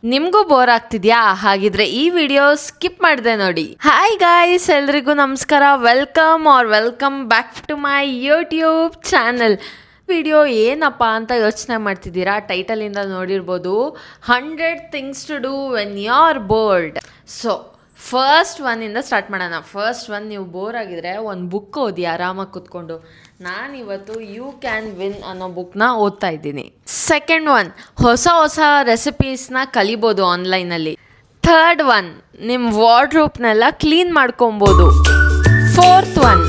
ನಿಮಗೂ ಬೋರ್ ಆಗ್ತಿದ್ಯಾ? ಹಾಗಿದ್ರೆ ಈ ವಿಡಿಯೋ ಸ್ಕಿಪ್ ಮಾಡಿದೆ ನೋಡಿ. ಹಾಯ್ ಗಾಯ್ಸ್, ಎಲ್ರಿಗೂ ನಮಸ್ಕಾರ. Welcome back to my YouTube channel. Video ಏನಪ್ಪ ಅಂತ ಯೋಚನೆ ಮಾಡ್ತಿದ್ದೀರಾ? ಟೈಟಲಿಂದ ನೋಡಿರ್ಬೋದು, 100 things to do when you are bored. So first ಒನ್ನಿಂದ ಸ್ಟಾರ್ಟ್ ಮಾಡೋಣ. ಫಸ್ಟ್ ಒನ್, ನೀವು ಬೋರ್ ಆಗಿದ್ರೆ ಒಂದು ಬುಕ್ ಓದಿ ಆರಾಮಾಗಿ ಕೂತ್ಕೊಂಡು. ನಾನಿವತ್ತು ಯು ಕ್ಯಾನ್ ವಿನ್ ಅನ್ನೋ ಬುಕ್ನ ಓದ್ತಾ ಇದ್ದೀನಿ. ಸೆಕೆಂಡ್ ಒನ್, ಹೊಸ ರೆಸಿಪೀಸ್ನ ಕಲಿಬೋದು ಆನ್ಲೈನಲ್ಲಿ. ಥರ್ಡ್ ಒನ್, ನಿಮ್ಮ ವಾರ್ಡ್ರೋಬ್ನೆಲ್ಲ ಕ್ಲೀನ್ ಮಾಡ್ಕೊಬೋದು. ಫೋರ್ತ್ ಒನ್,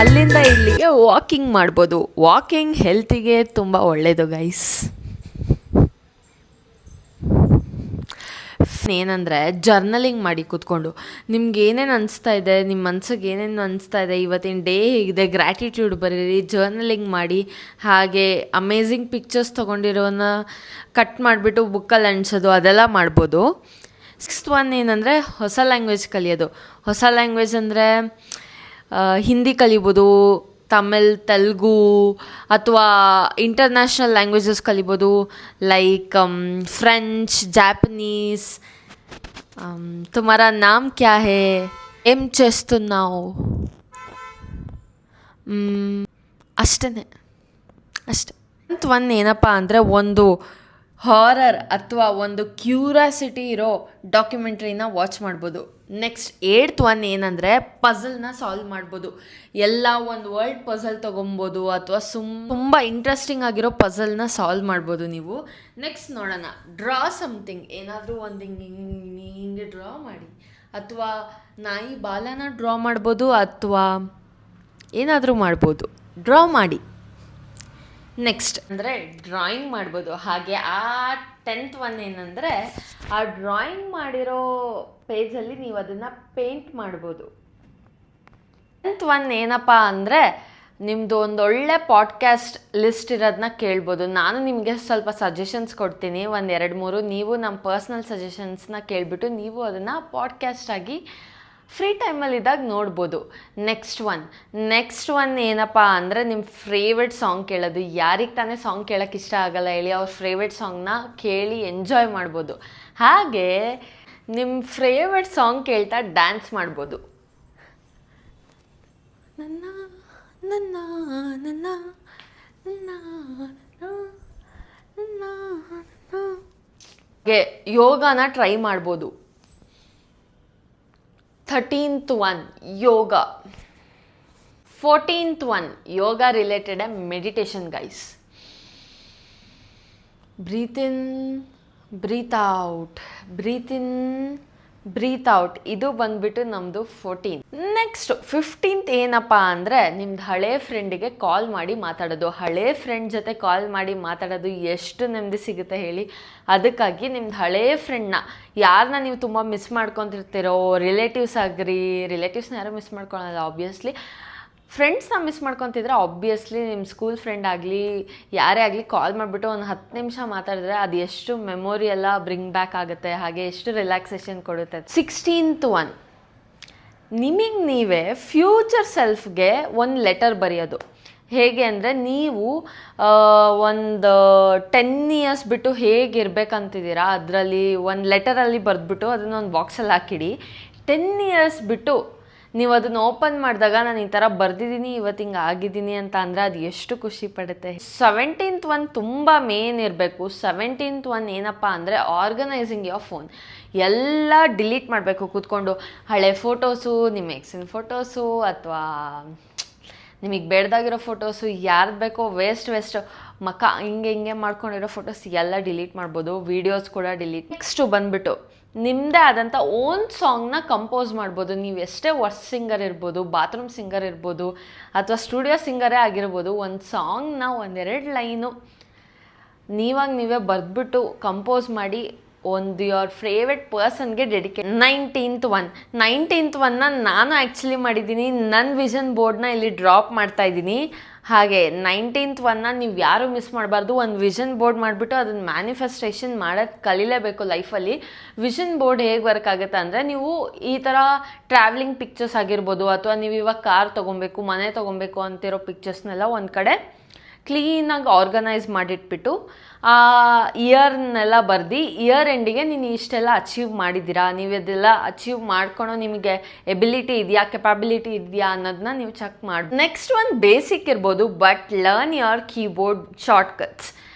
ಅಲ್ಲಿಂದ ಇಲ್ಲಿಗೆ ವಾಕಿಂಗ್ ಮಾಡ್ಬೋದು. ವಾಕಿಂಗ್ ಹೆಲ್ತಿಗೆ ತುಂಬ ಒಳ್ಳೆಯದು ಗೈಸ್. ಏನಂದರೆ ಜರ್ನಲಿಂಗ್ ಮಾಡಿ ಕೂತ್ಕೊಂಡು ನಿಮ್ಗೆ ಏನೇನು ಅನಿಸ್ತಾ ಇದೆ, ನಿಮ್ಮ ಮನ್ಸಿಗೆ ಏನೇನು ಅನಿಸ್ತಾ ಇದೆ, ಇವತ್ತಿನ ಡೇ ಹೇಗಿದೆ, ಗ್ರ್ಯಾಟಿಟ್ಯೂಡ್ ಬರೀರಿ, ಜರ್ನಲಿಂಗ್ ಮಾಡಿ. ಹಾಗೆ ಅಮೇಝಿಂಗ್ ಪಿಕ್ಚರ್ಸ್ ತೊಗೊಂಡಿರೋನ ಕಟ್ ಮಾಡಿಬಿಟ್ಟು ಬುಕ್ಕಲ್ಲಿ ಅಂಟಿಸೋದು, ಅದೆಲ್ಲ ಮಾಡ್ಬೋದು. ಸಿಕ್ಸ್ತ್ ಒನ್ ಏನಂದರೆ ಹೊಸ ಲ್ಯಾಂಗ್ವೇಜ್ ಕಲಿಯೋದು. ಹೊಸ ಲ್ಯಾಂಗ್ವೇಜ್ ಅಂದರೆ ಹಿಂದಿ ಕಲಿಬೋದು, ತಮಿಳ್, ತೆಲುಗು, ಅಥವಾ ಇಂಟರ್ನ್ಯಾಷನಲ್ ಲ್ಯಾಂಗ್ವೇಜಸ್ ಕಲಿಬೋದು. Like French, Japanese. ತುಮಾರಾ ನಾಮ್ ಕ್ಯಾ ಹೇ, ಏಮ್ చేస్తున్నావు, ಅಷ್ಟೇ. ಒಂದು ಏನಪ್ಪ ಅಂದರೆ ಒಂದು ಹಾರರ್ ಅಥವಾ ಒಂದು ಕ್ಯೂರಿಯಾಸಿಟಿ ಇರೋ ಡಾಕ್ಯುಮೆಂಟ್ರಿನ ವಾಚ್ ಮಾಡ್ಬೋದು. ನೆಕ್ಸ್ಟ್ ಏಯ್ತ್ ಒನ್ ಏನಂದರೆ ಪಝಲ್ನ ಸಾಲ್ವ್ ಮಾಡ್ಬೋದು. ಎಲ್ಲ ಒಂದು ವರ್ಲ್ಡ್ ಪಝಲ್ ತೊಗೊಬೋದು ಅಥವಾ ತುಂಬ ಇಂಟ್ರೆಸ್ಟಿಂಗ್ ಆಗಿರೋ ಪಝಲ್ನ ಸಾಲ್ವ್ ಮಾಡ್ಬೋದು ನೀವು. ನೆಕ್ಸ್ಟ್ ನೋಡೋಣ, ಡ್ರಾ ಸಮಥಿಂಗ್. ಏನಾದರೂ ಒಂದು ಹಿಂಗೆ ಡ್ರಾ ಮಾಡಿ, ಅಥವಾ ನಾಯಿ ಬಾಲನ ಡ್ರಾ ಮಾಡ್ಬೋದು, ಅಥವಾ ಏನಾದರೂ ಮಾಡ್ಬೋದು. ಡ್ರಾ ಮಾಡಿ. ನೆಕ್ಸ್ಟ್ ಅಂದರೆ ಡ್ರಾಯಿಂಗ್ ಮಾಡ್ಬೋದು. ಹಾಗೆ ಆ 10th ಒನ್ ಏನಂದರೆ ಆ ಡ್ರಾಯಿಂಗ್ ಮಾಡಿರೋ ಪೇಜಲ್ಲಿ ನೀವು ಅದನ್ನು ಪೇಂಟ್ ಮಾಡ್ಬೋದು. 10th ಒನ್ ಏನಪ್ಪ ಅಂದರೆ ನಿಮ್ಮದು ಒಂದೊಳ್ಳೆ ಪಾಡ್ಕ್ಯಾಸ್ಟ್ ಲಿಸ್ಟ್ ಇರೋದನ್ನ ಕೇಳ್ಬೋದು. ನಾನು ನಿಮಗೆ ಸ್ವಲ್ಪ ಸಜೆಷನ್ಸ್ ಕೊಡ್ತೀನಿ, 1-2-3. ನೀವು ನಮ್ಮ ಪರ್ಸ್ನಲ್ ಸಜೆಷನ್ಸ್ನ ಕೇಳಿಬಿಟ್ಟು ನೀವು ಅದನ್ನು ಪಾಡ್ಕ್ಯಾಸ್ಟ್ ಆಗಿ ಫ್ರೀ ಟೈಮಲ್ಲಿದ್ದಾಗ ನೋಡ್ಬೋದು. ನೆಕ್ಸ್ಟ್ ಒನ್ ಏನಪ್ಪ ಅಂದರೆ ನಿಮ್ಮ ಫೇವ್ರೆಟ್ ಸಾಂಗ್ ಕೇಳೋದು. ಯಾರಿಗೆ ತಾನೇ ಸಾಂಗ್ ಕೇಳೋಕ್ಕೆ ಇಷ್ಟ ಆಗಲ್ಲ ಹೇಳಿ? ಅವ್ರ ಫೇವ್ರೆಟ್ ಸಾಂಗ್ನ ಕೇಳಿ ಎಂಜಾಯ್ ಮಾಡ್ಬೋದು. ಹಾಗೆ ನಿಮ್ಮ ಫೇವ್ರೆಟ್ ಸಾಂಗ್ ಕೇಳ್ತಾ ಡ್ಯಾನ್ಸ್ ಮಾಡ್ಬೋದು. ನನ್ನ ನನ್ನ ನನ್ನ ನನ್ನ ಹಾಗೆ ಯೋಗನ ಟ್ರೈ ಮಾಡ್ಬೋದು. 13th ಒನ್ ಯೋಗ. 14th ಒನ್ ಯೋಗ ರಿಲೇಟೆಡ್ ಮೆಡಿಟೇಷನ್ ಗೈಸ್. ಬ್ರೀತ್ ಇನ್, ಬ್ರೀತ್ ಔಟ್, ಬ್ರೀತ್ ಇನ್, ಬ್ರೀತ್ ಔಟ್. ಇದು ಬಂದ್ಬಿಟ್ಟು ನಮ್ಮದು 14. ನೆಕ್ಸ್ಟ್ 15th ಏನಪ್ಪ ಅಂದರೆ ನಿಮ್ದು ಹಳೆ ಫ್ರೆಂಡಿಗೆ ಕಾಲ್ ಮಾಡಿ ಮಾತಾಡೋದು. ಹಳೆ ಫ್ರೆಂಡ್ ಜೊತೆ ಕಾಲ್ ಮಾಡಿ ಮಾತಾಡೋದು ಎಷ್ಟು ನೆಮ್ಮದಿ ಸಿಗುತ್ತೆ ಹೇಳಿ? ಅದಕ್ಕಾಗಿ ನಿಮ್ದು ಹಳೆ ಫ್ರೆಂಡ್ನ, ಯಾರನ್ನ ನೀವು ತುಂಬ ಮಿಸ್ ಮಾಡ್ಕೊತಿರ್ತೀರೋ, ರಿಲೇಟಿವ್ಸ್ನ ಯಾರೂ ಮಿಸ್ ಮಾಡ್ಕೊಳಲ್ಲ ಆಬ್ವಿಯಸ್ಲಿ. ಫ್ರೆಂಡ್ಸ್ನ ಮಿಸ್ ಮಾಡ್ಕೊತಿದ್ರೆ ಆಬ್ವಿಯಸ್ಲಿ ನಿಮ್ಮ ಸ್ಕೂಲ್ ಫ್ರೆಂಡ್ ಆಗಲಿ ಯಾರೇ ಆಗಲಿ ಕಾಲ್ ಮಾಡಿಬಿಟ್ಟು ಒಂದು 10 ನಿಮಿಷ ಮಾತಾಡಿದ್ರೆ ಅದು ಎಷ್ಟು ಮೆಮೊರಿ ಎಲ್ಲ ಬ್ರಿಂಗ್ ಬ್ಯಾಕ್ ಆಗುತ್ತೆ, ಹಾಗೆ ಎಷ್ಟು ರಿಲ್ಯಾಕ್ಸೇಷನ್ ಕೊಡುತ್ತೆ. 16th ಒನ್, ನಿಮಗೆ ನೀವೇ ಫ್ಯೂಚರ್ ಸೆಲ್ಫ್ಗೆ ಒಂದು ಲೆಟರ್ ಬರೆಯೋದು. ಹೇಗೆ ಅಂದರೆ ನೀವು ಒಂದು 10 ಇಯರ್ಸ್ ಬಿಟ್ಟು ಹೇಗಿರ್ಬೇಕಂತಿದ್ದೀರಾ ಅದರಲ್ಲಿ ಒಂದು ಲೆಟರಲ್ಲಿ ಬರೆದ್ಬಿಟ್ಟು ಅದನ್ನು ಒಂದು ಬಾಕ್ಸಲ್ಲಿ ಹಾಕಿಡಿ. 10 ಇಯರ್ಸ್ ಬಿಟ್ಟು ನೀವು ಅದನ್ನು ಓಪನ್ ಮಾಡಿದಾಗ ನಾನು ಈ ಥರ ಬರೆದಿದ್ದೀನಿ, ಇವತ್ತು ಹಿಂಗೆ ಆಗಿದ್ದೀನಿ ಅಂತ ಅಂದರೆ ಅದು ಎಷ್ಟು ಖುಷಿ ಪಡುತ್ತೆ. 17th ಒನ್ ತುಂಬ ಮೇನ್ ಇರಬೇಕು. 17th ಒನ್ ಏನಪ್ಪ ಅಂದರೆ ಆರ್ಗನೈಸಿಂಗ್ ಯೋರ್ ಫೋನ್. ಎಲ್ಲ ಡಿಲೀಟ್ ಮಾಡಬೇಕು ಕೂತ್ಕೊಂಡು. ಹಳೆ ಫೋಟೋಸು, ನಿಮ್ಮ ಎಕ್ಸಿನ ಫೋಟೋಸು, ಅಥವಾ ನಿಮಗೆ ಬೇಡದಾಗಿರೋ ಫೋಟೋಸು, ಯಾರ್ದು ಬೇಕೋ ವೇಸ್ಟ್ ಮಕ ಹಿಂಗೆ ಮಾಡ್ಕೊಂಡಿರೋ ಫೋಟೋಸ್ ಎಲ್ಲ ಡಿಲೀಟ್ ಮಾಡ್ಬೋದು. ವೀಡಿಯೋಸ್ ಕೂಡ ಡಿಲೀಟ್. ನೆಕ್ಸ್ಟು ಬಂದುಬಿಟ್ಟು ನಿಮ್ಮದೇ ಆದಂಥ ಓನ್ ಸಾಂಗ್ನ ಕಂಪೋಸ್ ಮಾಡ್ಬೋದು. ನೀವು ಎಷ್ಟೇ ವರ್ಸ್ ಸಿಂಗರ್ ಇರ್ಬೋದು, ಬಾತ್ರೂಮ್ ಸಿಂಗರ್ ಇರ್ಬೋದು, ಅಥವಾ ಸ್ಟುಡಿಯೋ ಸಿಂಗರೇ ಆಗಿರ್ಬೋದು. ಒಂದು ಸಾಂಗ್ನ 1-2 ಲೈನು ನೀವೇ ಬರೆದ್ಬಿಟ್ಟು ಕಂಪೋಸ್ ಮಾಡಿ ಒಂದು ಯುವರ್ ಫೇವ್ರೆಟ್ ಪರ್ಸನ್ಗೆ ಡೆಡಿಕೇಟ್. 19th ಒನ್ನ ನಾನು ಆ್ಯಕ್ಚುಲಿ ಮಾಡಿದ್ದೀನಿ. ನನ್ನ ವಿಷನ್ ಬೋರ್ಡ್ನ ಇಲ್ಲಿ ಡ್ರಾಪ್ ಮಾಡ್ತಾಯಿದ್ದೀನಿ. ಹಾಗೆ 19th ಒನ್ನ ನೀವು ಯಾರೂ ಮಿಸ್ ಮಾಡಬಾರ್ದು. ಒಂದು ವಿಷನ್ ಬೋರ್ಡ್ ಮಾಡಿಬಿಟ್ಟು ಅದನ್ನು ಮ್ಯಾನಿಫೆಸ್ಟೇಷನ್ ಮಾಡೋದು ಕಲೀಲೇಬೇಕು ಲೈಫಲ್ಲಿ. ವಿಷನ್ ಬೋರ್ಡ್ ಹೇಗೆ ವರ್ಕ್ ಆಗುತ್ತೆ ಅಂದರೆ, ನೀವು ಈ ಥರ ಟ್ರಾವೆಲಿಂಗ್ ಪಿಕ್ಚರ್ಸ್ ಆಗಿರ್ಬೋದು, ಅಥವಾ ನೀವು ಇವಾಗ ಕಾರ್ ತೊಗೊಬೇಕು, ಮನೆ ತೊಗೊಬೇಕು ಅಂತಿರೋ ಪಿಕ್ಚರ್ಸ್ನೆಲ್ಲ ಒಂದು ಕಡೆ ಕ್ಲೀನಾಗಿ ಆರ್ಗನೈಸ್ ಮಾಡಿಟ್ಬಿಟ್ಟು ಆ ಇಯರ್ನೆಲ್ಲ ಬರ್ದು ಇಯರ್ ಎಂಡಿಗೆ ನೀನು ಇಷ್ಟೆಲ್ಲ ಅಚೀವ್ ಮಾಡಿದ್ದೀರಾ, ನೀವು ಇದೆಲ್ಲ ಅಚೀವ್ ಮಾಡ್ಕೊಳೋ ನಿಮಗೆ ಎಬಿಲಿಟಿ ಇದೆಯಾ, ಕೆಪಾಬಿಲಿಟಿ ಇದೆಯಾ ಅನ್ನೋದನ್ನ ನೀವು ಚೆಕ್ ಮಾಡಿ. ನೆಕ್ಸ್ಟ್ ಒಂದು ಬೇಸಿಕ್ ಇರ್ಬೋದು, but learn your keyboard shortcuts.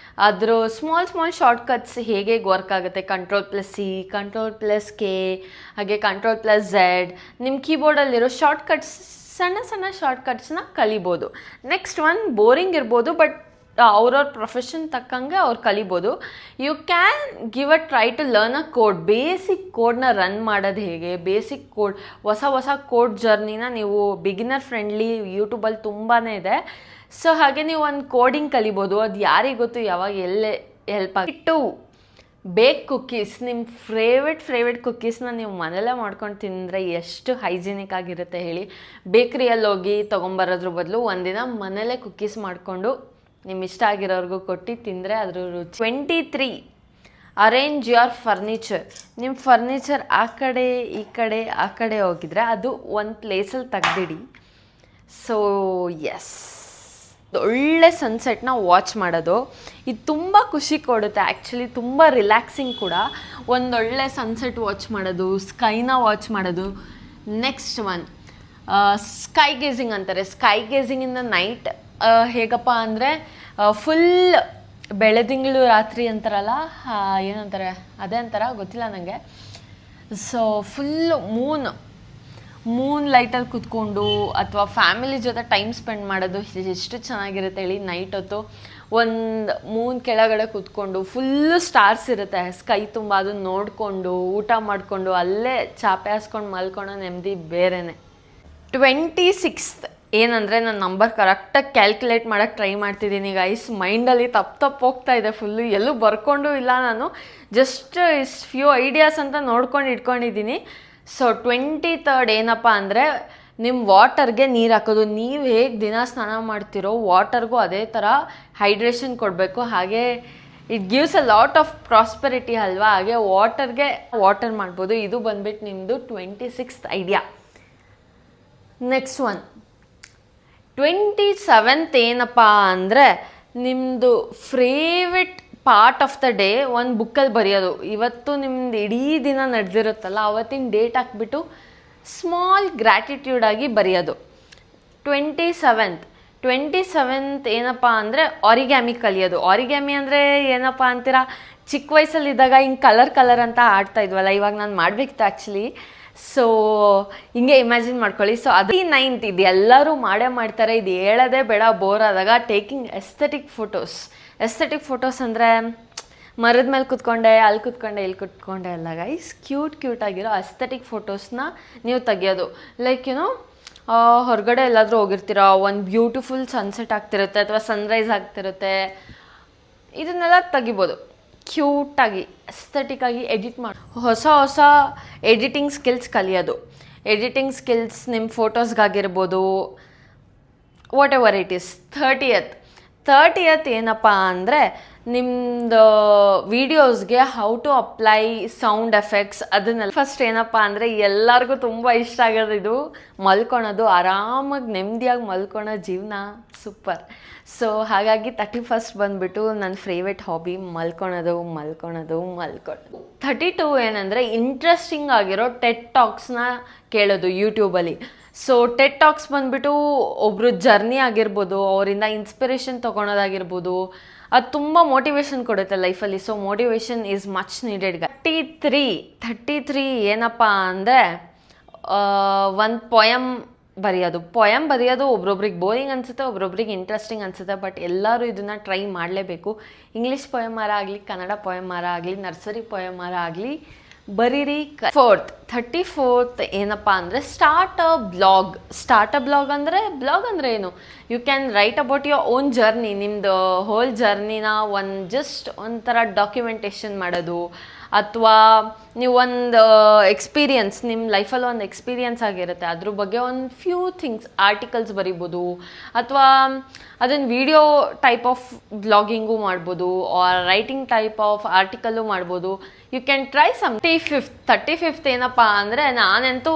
ಅದ್ರ ಸ್ಮಾಲ್ ಶಾರ್ಟ್ಕಟ್ಸ್ ಹೇಗೆ ವರ್ಕ್ ಆಗುತ್ತೆ, Ctrl+C, Ctrl+K, ಹಾಗೆ Ctrl+Z. ನಿಮ್ಮ ಕೀಬೋರ್ಡಲ್ಲಿರೋ ಶಾರ್ಟ್ಕಟ್ಸ್ ಸಣ್ಣ ಶಾರ್ಟ್ಕಟ್ಸ್ನ ಕಲಿಬೋದು. ನೆಕ್ಸ್ಟ್ ಒಂದು ಬೋರಿಂಗ್ ಇರ್ಬೋದು, ಬಟ್ ಅವ್ರವ್ರ ಪ್ರೊಫೆಷನ್ ತಕ್ಕಂಗೆ ಅವ್ರು ಕಲಿಬೋದು. You can give a try to learn a code. Basic ಕೋಡ್ನ ರನ್ ಮಾಡೋದು ಹೇಗೆ, ಬೇಸಿಕ್ ಕೋಡ್, ಹೊಸ ಕೋಡ್ ಜರ್ನಿನ ನೀವು ಬಿಗಿನರ್ ಫ್ರೆಂಡ್ಲಿ ಯೂಟ್ಯೂಬಲ್ಲಿ ತುಂಬಾ ಇದೆ. ಸೊ ಹಾಗೆ ನೀವು ಒಂದು ಕೋಡಿಂಗ್ ಕಲಿಬೋದು. ಅದು ಯಾರಿಗೆ ಗೊತ್ತು ಯಾವಾಗ ಎಲ್ಲೇ ಹೆಲ್ಪ್ ಆಗಿಟ್ಟು. ಬೇಕ್ ಕುಕ್ಕೀಸ್, ನಿಮ್ಮ ಫೇವ್ರೆಟ್ ಕುಕ್ಕೀಸ್ನ ನೀವು ಮನೇಲೇ ಮಾಡ್ಕೊಂಡು ತಿಂದರೆ ಎಷ್ಟು ಹೈಜಿನಿಕ್ ಆಗಿರುತ್ತೆ ಹೇಳಿ. ಬೇಕ್ರಿಯಲ್ಲಿ ಹೋಗಿ ತೊಗೊಂಬರೋದ್ರ ಬದಲು ಒಂದಿನ ಮನೇಲೇ ಕುಕ್ಕೀಸ್ ಮಾಡಿಕೊಂಡು ನಿಮ್ಮ ಇಷ್ಟ ಆಗಿರೋರ್ಗೂ ಕೊಟ್ಟು ತಿಂದರೆ ಅದ್ರ ರುಚಿ. 23, ಅರೇಂಜ್ ಯುವರ್ ಫರ್ನಿಚರ್. ನಿಮ್ಮ ಫರ್ನಿಚರ್ ಆ ಕಡೆ ಹೋಗಿದ್ರೆ ಅದು ಒಂದು ಪ್ಲೇಸಲ್ಲಿ ತೆಗ್ದಿಡಿ. ಸೊ ಎಸ್, ಒಳ್ಳೆ ಸನ್ಸೆಟ್ನ ವಾಚ್ ಮಾಡೋದು ಇದು ತುಂಬ ಖುಷಿ ಕೊಡುತ್ತೆ. ಆ್ಯಕ್ಚುಲಿ ತುಂಬ ರಿಲ್ಯಾಕ್ಸಿಂಗ್ ಕೂಡ. ಒಂದೊಳ್ಳೆ ಸನ್ಸೆಟ್ ವಾಚ್ ಮಾಡೋದು, ಸ್ಕೈನ ವಾಚ್ ಮಾಡೋದು. ನೆಕ್ಸ್ಟ್ ಒನ್ ಸ್ಕೈ ಗೇಸಿಂಗ್ ಅಂತಾರೆ. Sky gazing in the night ಹೇಗಪ್ಪ ಅಂದರೆ ಫುಲ್ ಬೆಳದಿಂಗಳು ರಾತ್ರಿ ಅಂತಾರಲ್ಲ, ಏನಂತಾರೆ ಅದೇ ಅಂತಾರ ಗೊತ್ತಿಲ್ಲ ನನಗೆ. ಸೊ ಫುಲ್ಲು ಮೂನ್ ಲೈಟಲ್ಲಿ ಕೂತ್ಕೊಂಡು ಅಥವಾ ಫ್ಯಾಮಿಲಿ ಜೊತೆ ಟೈಮ್ ಸ್ಪೆಂಡ್ ಮಾಡೋದು ಎಷ್ಟು ಚೆನ್ನಾಗಿರುತ್ತೆ ಹೇಳಿ. ನೈಟ್ ಹೊತ್ತು ಒಂದು ಮೂನ್ ಕೆಳಗಡೆ ಕೂತ್ಕೊಂಡು ಫುಲ್ಲು ಸ್ಟಾರ್ಸ್ ಇರುತ್ತೆ ಸ್ಕೈ ತುಂಬ, ಅದನ್ನು ನೋಡಿಕೊಂಡು ಊಟ ಮಾಡಿಕೊಂಡು ಅಲ್ಲೇ ಚಾಪೆ ಹಾಸ್ಕೊಂಡು ಮಲ್ಕೊಳ್ಳೋ ನೆಮ್ಮದಿ ಬೇರೆನೆ. 26th ಏನಂದರೆ ನಾನು ನಂಬರ್ ಕರೆಕ್ಟಾಗಿ ಕ್ಯಾಲ್ಕುಲೇಟ್ ಮಾಡೋಕ್ಕೆ ಟ್ರೈ ಮಾಡ್ತಿದ್ದೀನಿ ಗೈಸ್. ಮೈಂಡಲ್ಲಿ ತಪ್ಪು ಹೋಗ್ತಾ ಇದೆ ಫುಲ್ಲು, ಎಲ್ಲೂ ಬರ್ಕೊಂಡು ಇಲ್ಲ. ನಾನು ಜಸ್ಟ್ ಫ್ಯೂ ಐಡಿಯಾಸ್ ಅಂತ ನೋಡ್ಕೊಂಡು ಇಟ್ಕೊಂಡಿದ್ದೀನಿ. ಸೊ 23rd ಏನಪ್ಪ ಅಂದರೆ ನಿಮ್ಮ ವಾಟರ್ಗೆ ನೀರು ಹಾಕೋದು. ನೀವು ಹೇಗೆ ದಿನ ಸ್ನಾನ ಮಾಡ್ತಿರೋ ವಾಟರ್ಗೂ ಅದೇ ಥರ ಹೈಡ್ರೇಷನ್ ಕೊಡಬೇಕು. ಹಾಗೆ it gives a lot of prosperity ಅಲ್ವಾ. ಹಾಗೆ ವಾಟರ್ ಮಾಡ್ಬೋದು. ಇದು ಬಂದ್ಬಿಟ್ಟು ನಿಮ್ಮದು 26th idea. Next one 27th ಏನಪ್ಪ ಅಂದರೆ ನಿಮ್ಮದು favourite part of the day ಒಂದು ಬುಕ್ಕಲ್ಲಿ ಬರೆಯೋದು. ಇವತ್ತು ನಿಮ್ದು ಇಡೀ ದಿನ ನಡೆದಿರುತ್ತಲ್ಲ ಅವತ್ತಿನ ಡೇಟ್ ಹಾಕ್ಬಿಟ್ಟು ಸ್ಮಾಲ್ ಗ್ರ್ಯಾಟಿಟ್ಯೂಡ್ ಆಗಿ ಬರೆಯೋದು. 27th ಏನಪ್ಪ ಅಂದರೆ ಆರಿಗ್ಯಾಮಿ ಕಲಿಯೋದು. ಆರಿಗ್ಯಾಮಿ ಅಂದರೆ ಏನಪ್ಪ ಅಂತೀರಾ, ಚಿಕ್ಕ ವಯಸ್ಸಲ್ಲಿದ್ದಾಗ ಹಿಂಗೆ ಕಲರ್ ಅಂತ ಆಡ್ತಾ ಇದ್ವಲ್ಲ, ಇವಾಗ ನಾನು ಮಾಡಬೇಕಿತ್ತು ಆ್ಯಕ್ಚುಲಿ. ಸೊ ಹಿಂಗೆ ಇಮ್ಯಾಜಿನ್ ಮಾಡ್ಕೊಳ್ಳಿ. ಸೊ 9th ಇದು ಎಲ್ಲರೂ ಮಾಡ್ತಾರೆ. ಇದು ಹೇಳೋದೇ ಬೇಡ, ಬೋರ್ ಆದಾಗ ಟೇಕಿಂಗ್ ಎಸ್ಥೆಟಿಕ್ ಫೋಟೋಸ್ ಅಂದರೆ ಮರದ ಮೇಲೆ ಕೂತ್ಕೊಂಡೆ, ಅಲ್ಲಿ ಇಲ್ಲಿ ಕೂತ್ಕೊಂಡೆ ಅಲ್ಲ ಗೈಸ್. ಕ್ಯೂಟ್ ಆಗಿರೋ ಎಸ್ಥೆಟಿಕ್ ಫೋಟೋಸ್ನ ನೀವು ತೆಗಿಯೋದು. ಲೈಕ್ ಹೊರಗಡೆ ಎಲ್ಲಾದರೂ ಹೋಗಿರ್ತೀರ, ಒಂದು ಬ್ಯೂಟಿಫುಲ್ ಸನ್ಸೆಟ್ ಆಗ್ತಿರುತ್ತೆ ಅಥವಾ ಸನ್ರೈಸ್ ಆಗ್ತಿರುತ್ತೆ, ಇದನ್ನೆಲ್ಲ ತೆಗಿಬೋದು. ಕ್ಯೂಟಾಗಿ ಎಸ್ಥೆಟಿಕ್ಕಾಗಿ ಎಡಿಟ್ ಮಾಡಿ ಹೊಸ ಎಡಿಟಿಂಗ್ ಸ್ಕಿಲ್ಸ್ ಕಲಿಯೋದು. ಎಡಿಟಿಂಗ್ ಸ್ಕಿಲ್ಸ್ ನಿಮ್ಮ ಫೋಟೋಸ್ಗಾಗಿರ್ಬೋದು, whatever it is. 30th ಏನಪ್ಪ ಅಂದರೆ ನಿಮ್ಮದು ವೀಡಿಯೋಸ್ಗೆ how to apply sound effects ಅದನ್ನೆಲ್ಲ. ಫಸ್ಟ್ ಏನಪ್ಪ ಅಂದರೆ ಎಲ್ಲರಿಗೂ ತುಂಬ ಇಷ್ಟ ಆಗೋದು ಇದು ಮಲ್ಕೊಳೋದು, ಆರಾಮಾಗಿ ನೆಮ್ಮದಿಯಾಗಿ ಮಲ್ಕೊಳೋ ಜೀವನ ಸೂಪರ್. ಸೊ ಹಾಗಾಗಿ 31st ಬಂದುಬಿಟ್ಟು ನನ್ನ ಫೇವ್ರೆಟ್ ಹಾಬಿ ಮಲ್ಕೊಳೋದು. 32 ಏನಂದರೆ ಇಂಟ್ರೆಸ್ಟಿಂಗ್ ಆಗಿರೋ ಟೆಡ್ ಟಾಕ್ಸ್ನ ಕೇಳೋದು ಯೂಟ್ಯೂಬಲ್ಲಿ. ಸೊ ಟೆಡ್ ಟಾಕ್ಸ್ ಬಂದುಬಿಟ್ಟು ಒಬ್ಬರು ಜರ್ನಿ ಆಗಿರ್ಬೋದು, ಅವರಿಂದ ಇನ್ಸ್ಪಿರೇಷನ್ ತೊಗೊಳೋದಾಗಿರ್ಬೋದು, ಅದು ತುಂಬ ಮೋಟಿವೇಶನ್ ಕೊಡುತ್ತೆ ಲೈಫಲ್ಲಿ. So motivation is much needed. 33 ಏನಪ್ಪ ಅಂದರೆ ಒಂದು ಪೊಯಮ್ ಬರೆಯೋದು. ಒಬ್ರೊಬ್ರಿಗೆ ಬೋರಿಂಗ್ ಅನಿಸುತ್ತೆ, ಒಬ್ರೊಬ್ರಿಗೆ ಇಂಟ್ರೆಸ್ಟಿಂಗ್ ಅನಿಸುತ್ತೆ, ಬಟ್ ಎಲ್ಲರೂ ಇದನ್ನು ಟ್ರೈ ಮಾಡಲೇಬೇಕು. ಇಂಗ್ಲೀಷ್ ಪೊಯಮಾರ ಆಗಲಿ, ಕನ್ನಡ ಪೊಯಮಾರ ಆಗಲಿ, ನರ್ಸರಿ ಪೊಯಮಾರ ಆಗಲಿ ಬರೀರಿ. 34th ಏನಪ್ಪ ಅಂದರೆ ಸ್ಟಾರ್ಟ್ ಅ ಬ್ಲಾಗ್ ಅಂದರೆ ಏನು, you can write about your own journey. ನಿಮ್ಮದು ಹೋಲ್ ಜರ್ನಿನ ಒಂಥರ ಡಾಕ್ಯುಮೆಂಟೇಷನ್ ಮಾಡೋದು, ಅಥವಾ ನೀವು ಒಂದು ಎಕ್ಸ್ಪೀರಿಯನ್ಸ್ ನಿಮ್ಮ ಲೈಫಲ್ಲಿ ಒಂದು ಎಕ್ಸ್ಪೀರಿಯನ್ಸ್ ಆಗಿರುತ್ತೆ, ಅದ್ರ ಬಗ್ಗೆ ಒಂದು ಫ್ಯೂ ಥಿಂಗ್ಸ್ ಆರ್ಟಿಕಲ್ಸ್ ಬರಿಬೋದು, ಅಥವಾ ಅದನ್ನು ವಿಡಿಯೋ ಟೈಪ್ ಆಫ್ ಬ್ಲಾಗಿಂಗು ಮಾಡ್ಬೋದು, or writing type of article ಮಾಡ್ಬೋದು. You can try some. 35th ಏನಪ್ಪ ಅಂದರೆ, ನಾನಂತೂ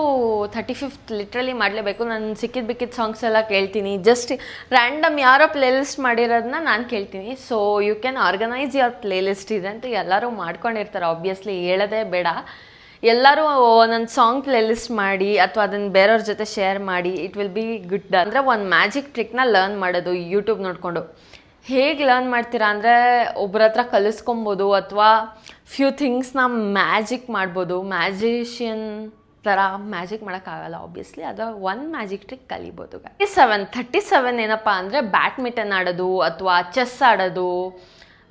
35th ಲಿಟ್ರಲಿ ಮಾಡಲೇಬೇಕು. ನಾನು ಸಿಕ್ಕಿದ ಸಾಂಗ್ಸ್ ಎಲ್ಲ ಕೇಳ್ತೀನಿ. ಜಸ್ಟ್ ರ್ಯಾಂಡಮ್ ಯಾರೋ ಪ್ಲೇಲಿಸ್ಟ್ ಮಾಡಿರೋದನ್ನ ನಾನು ಕೇಳ್ತೀನಿ. So you can organise your playlist. ಇದಂತೂ ಎಲ್ಲರೂ ಮಾಡ್ಕೊಂಡಿರ್ತಾರೆ, ಆಬ್ವಿಯಸ್ಲಿ ಹೇಳೋದೇ ಬೇಡ. ಎಲ್ಲರೂ ಒಂದೊಂದು ಸಾಂಗ್ ಪ್ಲೇಲಿಸ್ಟ್ ಮಾಡಿ ಅಥವಾ ಅದನ್ನು ಬೇರೆಯವ್ರ ಜೊತೆ ಶೇರ್ ಮಾಡಿ. It will be good. ಅಂದರೆ ಒಂದು ಮ್ಯಾಜಿಕ್ ಟ್ರಿಕ್ನ ಲರ್ನ್ ಮಾಡೋದು ಯೂಟ್ಯೂಬ್ ನೋಡಿಕೊಂಡು. ಹೇಗೆ ಲರ್ನ್ ಮಾಡ್ತೀರಾ ಅಂದರೆ, ಒಬ್ಬರ ಹತ್ರ ಕಲಿಸ್ಕೊಬೋದು ಅಥವಾ ಫ್ಯೂ ಥಿಂಗ್ಸ್ನ ಮ್ಯಾಜಿಕ್ ಮಾಡ್ಬೋದು. ಮ್ಯಾಜಿಷಿಯನ್ ಥರ ಮ್ಯಾಜಿಕ್ ಮಾಡೋಕ್ಕಾಗಲ್ಲ ಆಬ್ವಿಯಸ್ಲಿ, ಅದು ಒಂದು ಮ್ಯಾಜಿಕ್ ಟ್ರಿಕ್ ಕಲಿಬೋದು. 37 ಏನಪ್ಪ ಅಂದರೆ, ಬ್ಯಾಡ್ಮಿಂಟನ್ ಆಡೋದು ಅಥವಾ ಚೆಸ್ ಆಡೋದು,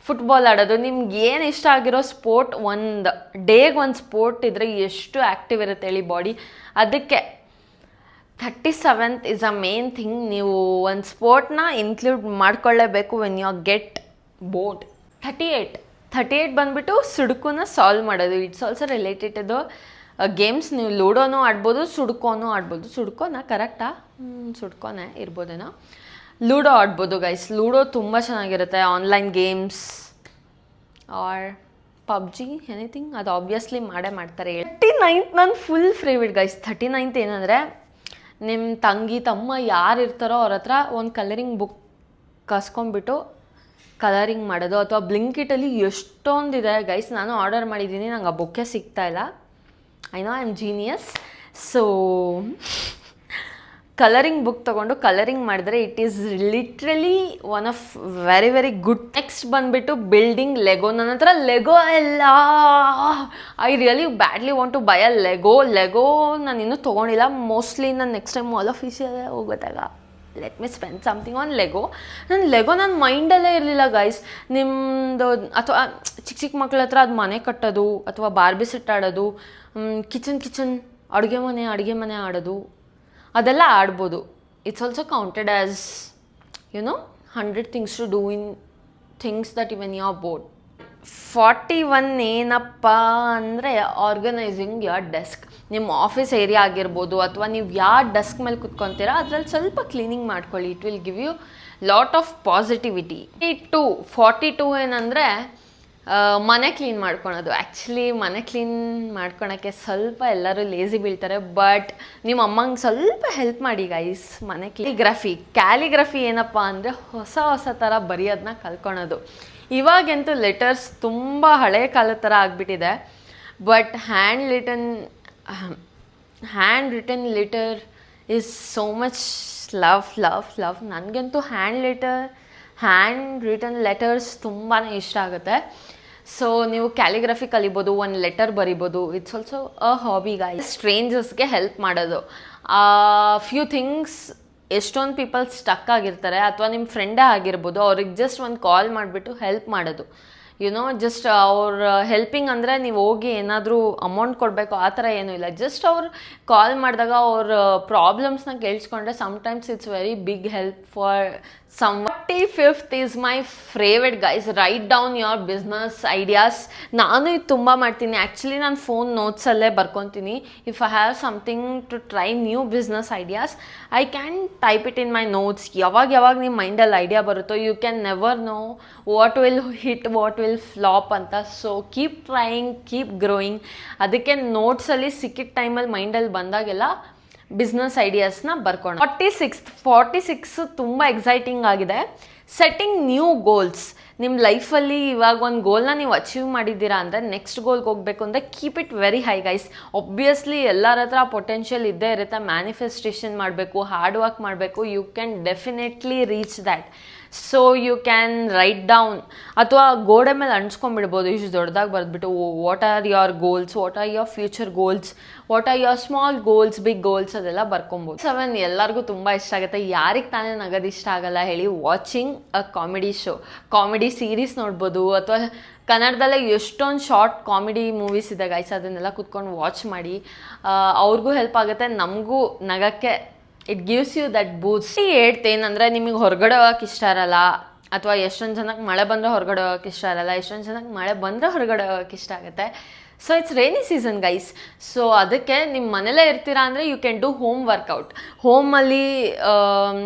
ಫುಟ್ಬಾಲ್ ಆಡೋದು. ನಿಮ್ಗೆ ಏನು ಇಷ್ಟ ಆಗಿರೋ ಸ್ಪೋರ್ಟ್, ಒಂದು ಡೇಗೆ ಒಂದು ಸ್ಪೋರ್ಟ್ ಇದ್ದರೆ ಎಷ್ಟು ಆ್ಯಕ್ಟಿವ್ ಇರುತ್ತೆ ಹೇಳಿ ಬಾಡಿ. ಅದಕ್ಕೆ 37th is a main thing. ನೀವು ಒಂದು ಸ್ಪೋರ್ಟ್ನ ಇನ್ಕ್ಲೂಡ್ ಮಾಡ್ಕೊಳ್ಳೇಬೇಕು ವೆನ್ ಯು ಗೆಟ್ ಬೋರ್ಡ್. 38 ಬಂದುಬಿಟ್ಟು ಸುಡುಕುನ ಸಾಲ್ವ್ ಮಾಡೋದು. It's also related to games. ನೀವು ಲೂಡೋನೂ ಆಡ್ಬೋದು, ಸುಡುಕೋನೂ ಆಡ್ಬೋದು. ಸುಡುಕೋನ ಕರೆಕ್ಟಾ? ಸುಡುಕೋನೇ ಇರ್ಬೋದೇನೋ. ಲೂಡೋ ಆಡ್ಬೋದು ಗೈಸ್. ಲೂಡೋ ತುಂಬ ಚೆನ್ನಾಗಿರುತ್ತೆ. Online games or PUBG anything, ಅದು ಆಬ್ವಿಯಸ್ಲಿ ಮಾಡೇ ಮಾಡ್ತಾರೆ. 39th ನನ್ನ ಫುಲ್ ಫೇವ್ರೇಟ್ ಗೈಸ್. 39th ಏನಂದರೆ, ನಿಮ್ಮ ತಂಗಿ ತಮ್ಮ ಯಾರು ಇರ್ತಾರೋ ಅವ್ರ ಹತ್ರ ಒಂದು ಕಲರಿಂಗ್ ಬುಕ್ ಕಸ್ಕೊಂಡ್ಬಿಟ್ಟು ಕಲರಿಂಗ್ ಮಾಡೋದು. ಅಥವಾ ಬ್ಲಿಂಕಿಟಲ್ಲಿ ಎಷ್ಟೊಂದಿದೆ ಗೈಸ್. ನಾನು ಆರ್ಡರ್ ಮಾಡಿದ್ದೀನಿ, ನಂಗೆ ಆ ಬುಕ್ಕೇ ಸಿಗ್ತಾಯಿಲ್ಲ. I know I am genius. So colouring book ತೊಗೊಂಡು ಕಲರಿಂಗ್ ಮಾಡಿದ್ರೆ it is literally one of very very good. Next ಬಂದುಬಿಟ್ಟು ಬಿಲ್ಡಿಂಗ್ ಲೆಗೋ. ನನ್ನ ಹತ್ರ ಲೆಗೋ ಎಲ್ಲ. I really badly want to buy a lego ನಾನು ಇನ್ನೂ ತೊಗೊಂಡಿಲ್ಲ. ಮೋಸ್ಟ್ಲಿ ನಾನು ನೆಕ್ಸ್ಟ್ ಟೈಮ್ ಮಾಲ್ ಆಫ್ ಏಷ್ಯಾಗೆ ಹೋಗೋದಾಗ let me spend something on lego. ನನ್ನ ಮೈಂಡಲ್ಲೇ ಇರಲಿಲ್ಲ ಗೈಸ್. ನಿಮ್ಮದು ಅಥವಾ ಚಿಕ್ಕ ಮಕ್ಳ ಹತ್ರ ಅದು ಮನೆ ಕಟ್ಟೋದು ಅಥವಾ ಬಾರ್ಬಿ ಸೆಟ್ ಆಡೋದು, ಕಿಚನ್ ಅಡುಗೆ ಮನೆ ಆಡೋದು, ಅದೆಲ್ಲ ಆಡ್ಬೋದು. It's also counted as 100 things to do in things that even you are bored. 41 ಏನಪ್ಪ ಅಂದರೆ, ಆರ್ಗನೈಸಿಂಗ್ ಯುವರ್ ಡೆಸ್ಕ್. ನಿಮ್ಮ ಆಫೀಸ್ ಏರಿಯಾ ಆಗಿರ್ಬೋದು ಅಥವಾ ನೀವು ಯಾವ ಡೆಸ್ಕ್ ಮೇಲೆ ಕುತ್ಕೊತೀರಾ ಅದರಲ್ಲಿ ಸ್ವಲ್ಪ ಕ್ಲೀನಿಂಗ್ ಮಾಡ್ಕೊಳ್ಳಿ. It will give you lot of positivity. 42 ಏನಂದರೆ, ಮನೆ ಕ್ಲೀನ್ ಮಾಡ್ಕೊಳೋದು. ಆ್ಯಕ್ಚುಲಿ ಮನೆ ಕ್ಲೀನ್ ಮಾಡ್ಕೊಳಕ್ಕೆ ಸ್ವಲ್ಪ ಎಲ್ಲರೂ ಲೇಸಿ ಬೀಳ್ತಾರೆ, ಬಟ್ ನಿಮ್ಮ ಅಮ್ಮಂಗೆ ಸ್ವಲ್ಪ ಹೆಲ್ಪ್ ಮಾಡಿ ಗೈಸ್. ಮನೆ ಕ್ಯಾಲಿಗ್ರಫಿ ಏನಪ್ಪ ಅಂದರೆ, ಹೊಸ ಥರ ಬರೆಯೋದನ್ನ ಕಲ್ಕೊಳೋದು. ಇವಾಗಂತೂ ಲೆಟರ್ಸ್ ತುಂಬ ಹಳೆ ಕಾಲದ ಥರ ಆಗಿಬಿಟ್ಟಿದೆ, but hand written letter is so much love. ನನಗಂತೂ ಹ್ಯಾಂಡ್ ರಿಟನ್ ಲೆಟರ್ಸ್ ತುಂಬಾ ಇಷ್ಟ ಆಗುತ್ತೆ. ಸೊ ನೀವು ಕ್ಯಾಲಿಗ್ರಫಿ ಕಲಿಬೋದು, ಒಂದು ಲೆಟರ್ ಬರಿಬೋದು. It's also a hobby guys. ಸ್ಟ್ರೇಂಜರ್ಸ್ಗೆ ಹೆಲ್ಪ್ ಮಾಡೋದು. ಫ್ಯೂ ಥಿಂಗ್ಸ್, ಎಷ್ಟೊಂದು ಪೀಪಲ್ ಸ್ಟಕ್ ಆಗಿರ್ತಾರೆ ಅಥವಾ ನಿಮ್ಮ ಫ್ರೆಂಡೇ ಆಗಿರ್ಬೋದು, ಅವ್ರಿಗೆ ಜಸ್ಟ್ ಒಂದು ಕಾಲ್ ಮಾಡಿಬಿಟ್ಟು ಹೆಲ್ಪ್ ಮಾಡೋದು. ಜಸ್ಟ್ ಅವ್ರ ಹೆಲ್ಪಿಂಗ್ ಅಂದರೆ ನೀವು ಹೋಗಿ ಏನಾದರೂ ಅಮೌಂಟ್ ಕೊಡಬೇಕು ಆ ಥರ ಏನೂ ಇಲ್ಲ. ಜಸ್ಟ್ ಅವ್ರು ಕಾಲ್ ಮಾಡಿದಾಗ ಅವ್ರ ಪ್ರಾಬ್ಲಮ್ಸ್ನ ಕೇಳಿಸ್ಕೊಂಡ್ರೆ sometimes it's very big help for some. 45th is my favourite guys. Write down your business ideas. ನಾನು ಇದು ತುಂಬ ಮಾಡ್ತೀನಿ. ಆ್ಯಕ್ಚುಲಿ ನಾನು ಫೋನ್ ನೋಟ್ಸಲ್ಲೇ ಬರ್ಕೊತೀನಿ. If I have something to try new business ideas, I can type it in my notes. ಯಾವಾಗ ನಿಮ್ಮ ಮೈಂಡಲ್ಲಿ ಐಡಿಯಾ ಬರುತ್ತೋ, you can never know what will hit, what will flop ಅಂತ. So keep trying, keep growing. ಅದಕ್ಕೆ ನೋಟ್ಸಲ್ಲಿ ಸಿಕ್ಕಿದ ಟೈಮಲ್ಲಿ ಮೈಂಡಲ್ಲಿ ಬಂದಾಗೆಲ್ಲ ಬಿಸ್ನೆಸ್ ಐಡಿಯಾಸ್ನ ಬರ್ಕೊಂಡು. 46 ತುಂಬ ಎಕ್ಸೈಟಿಂಗ್ ಆಗಿದೆ. Setting new goals. ನಿಮ್ಮ ಲೈಫಲ್ಲಿ ಇವಾಗ ಒಂದು ಗೋಲ್ನ ನೀವು ಅಚೀವ್ ಮಾಡಿದ್ದೀರಾ ಅಂದರೆ ನೆಕ್ಸ್ಟ್ ಗೋಲ್ಗೆ ಹೋಗಬೇಕು ಅಂದರೆ keep it very high guys. Obviously ಎಲ್ಲರ ಹತ್ರ ಪೊಟೆನ್ಷಿಯಲ್ ಇದ್ದೇ ಇರುತ್ತೆ. ಮ್ಯಾನಿಫೆಸ್ಟೇಷನ್ ಮಾಡಬೇಕು, ಹಾರ್ಡ್ ವರ್ಕ್ ಮಾಡಬೇಕು. You can definitely reach that. So you can write down ಅಥವಾ ಗೋಡೆ ಮೇಲೆ ಅಂಟಿಸ್ಕೊಂಡ್ಬಿಡ್ಬೋದು. ಇಷ್ಟು ದೊಡ್ಡದಾಗಿ ಬರೆದ್ಬಿಟ್ಟು what are your goals, what are your future goals, what are your small goals, big goals, ಅದೆಲ್ಲ ಬರ್ಕೊಬೋದು. 7 ಎಲ್ಲರಿಗೂ ತುಂಬ ಇಷ್ಟ ಆಗುತ್ತೆ. ಯಾರಿಗೆ ತಾನೇ ನಗದು ಇಷ್ಟ ಆಗಲ್ಲ ಹೇಳಿ? ವಾಚಿಂಗ್ ಅ ಕಾಮಿಡಿ ಸೀರೀಸ್ ನೋಡ್ಬೋದು, ಅಥವಾ ಕನ್ನಡದಲ್ಲೇ ಎಷ್ಟೊಂದು ಶಾರ್ಟ್ ಕಾಮಿಡಿ ಮೂವೀಸ್ ಇದೆ ಗೈಸ್. ಅದನ್ನೆಲ್ಲ ಕುತ್ಕೊಂಡು ವಾಚ್ ಮಾಡಿ. ಅವ್ರಿಗೂ ಹೆಲ್ಪ್ ಆಗುತ್ತೆ, ನಮಗೂ ನಗಕ್ಕೆ ಇಟ್ ಗಿವ್ಸ್ ಯು ದಟ್ ಬೂಸ್ಟ್. ಏನಂದರೆ, ನಿಮಗೆ ಹೊರಗಡೆ ಹೋಗೋಕೆ ಇಷ್ಟ ಇರಲ್ಲ, ಅಥವಾ ಎಷ್ಟೊಂದು ಜನಕ್ಕೆ ಮಳೆ ಬಂದರೆ ಹೊರಗಡೆ ಹೋಗೋಕೆ ಇಷ್ಟ ಇರಲ್ಲ, ಎಷ್ಟೊಂದು ಜನಕ್ಕೆ ಮಳೆ ಬಂದರೆ ಹೊರಗಡೆ ಹೋಗೋಕೆ ಇಷ್ಟ ಆಗುತ್ತೆ. So it's rainy season guys. So ಅದಕ್ಕೆ ನಿಮ್ಮ ಮನೇಲೇ ಇರ್ತೀರಾ ಅಂದರೆ you can do home workout. ಹೋಮಲ್ಲಿ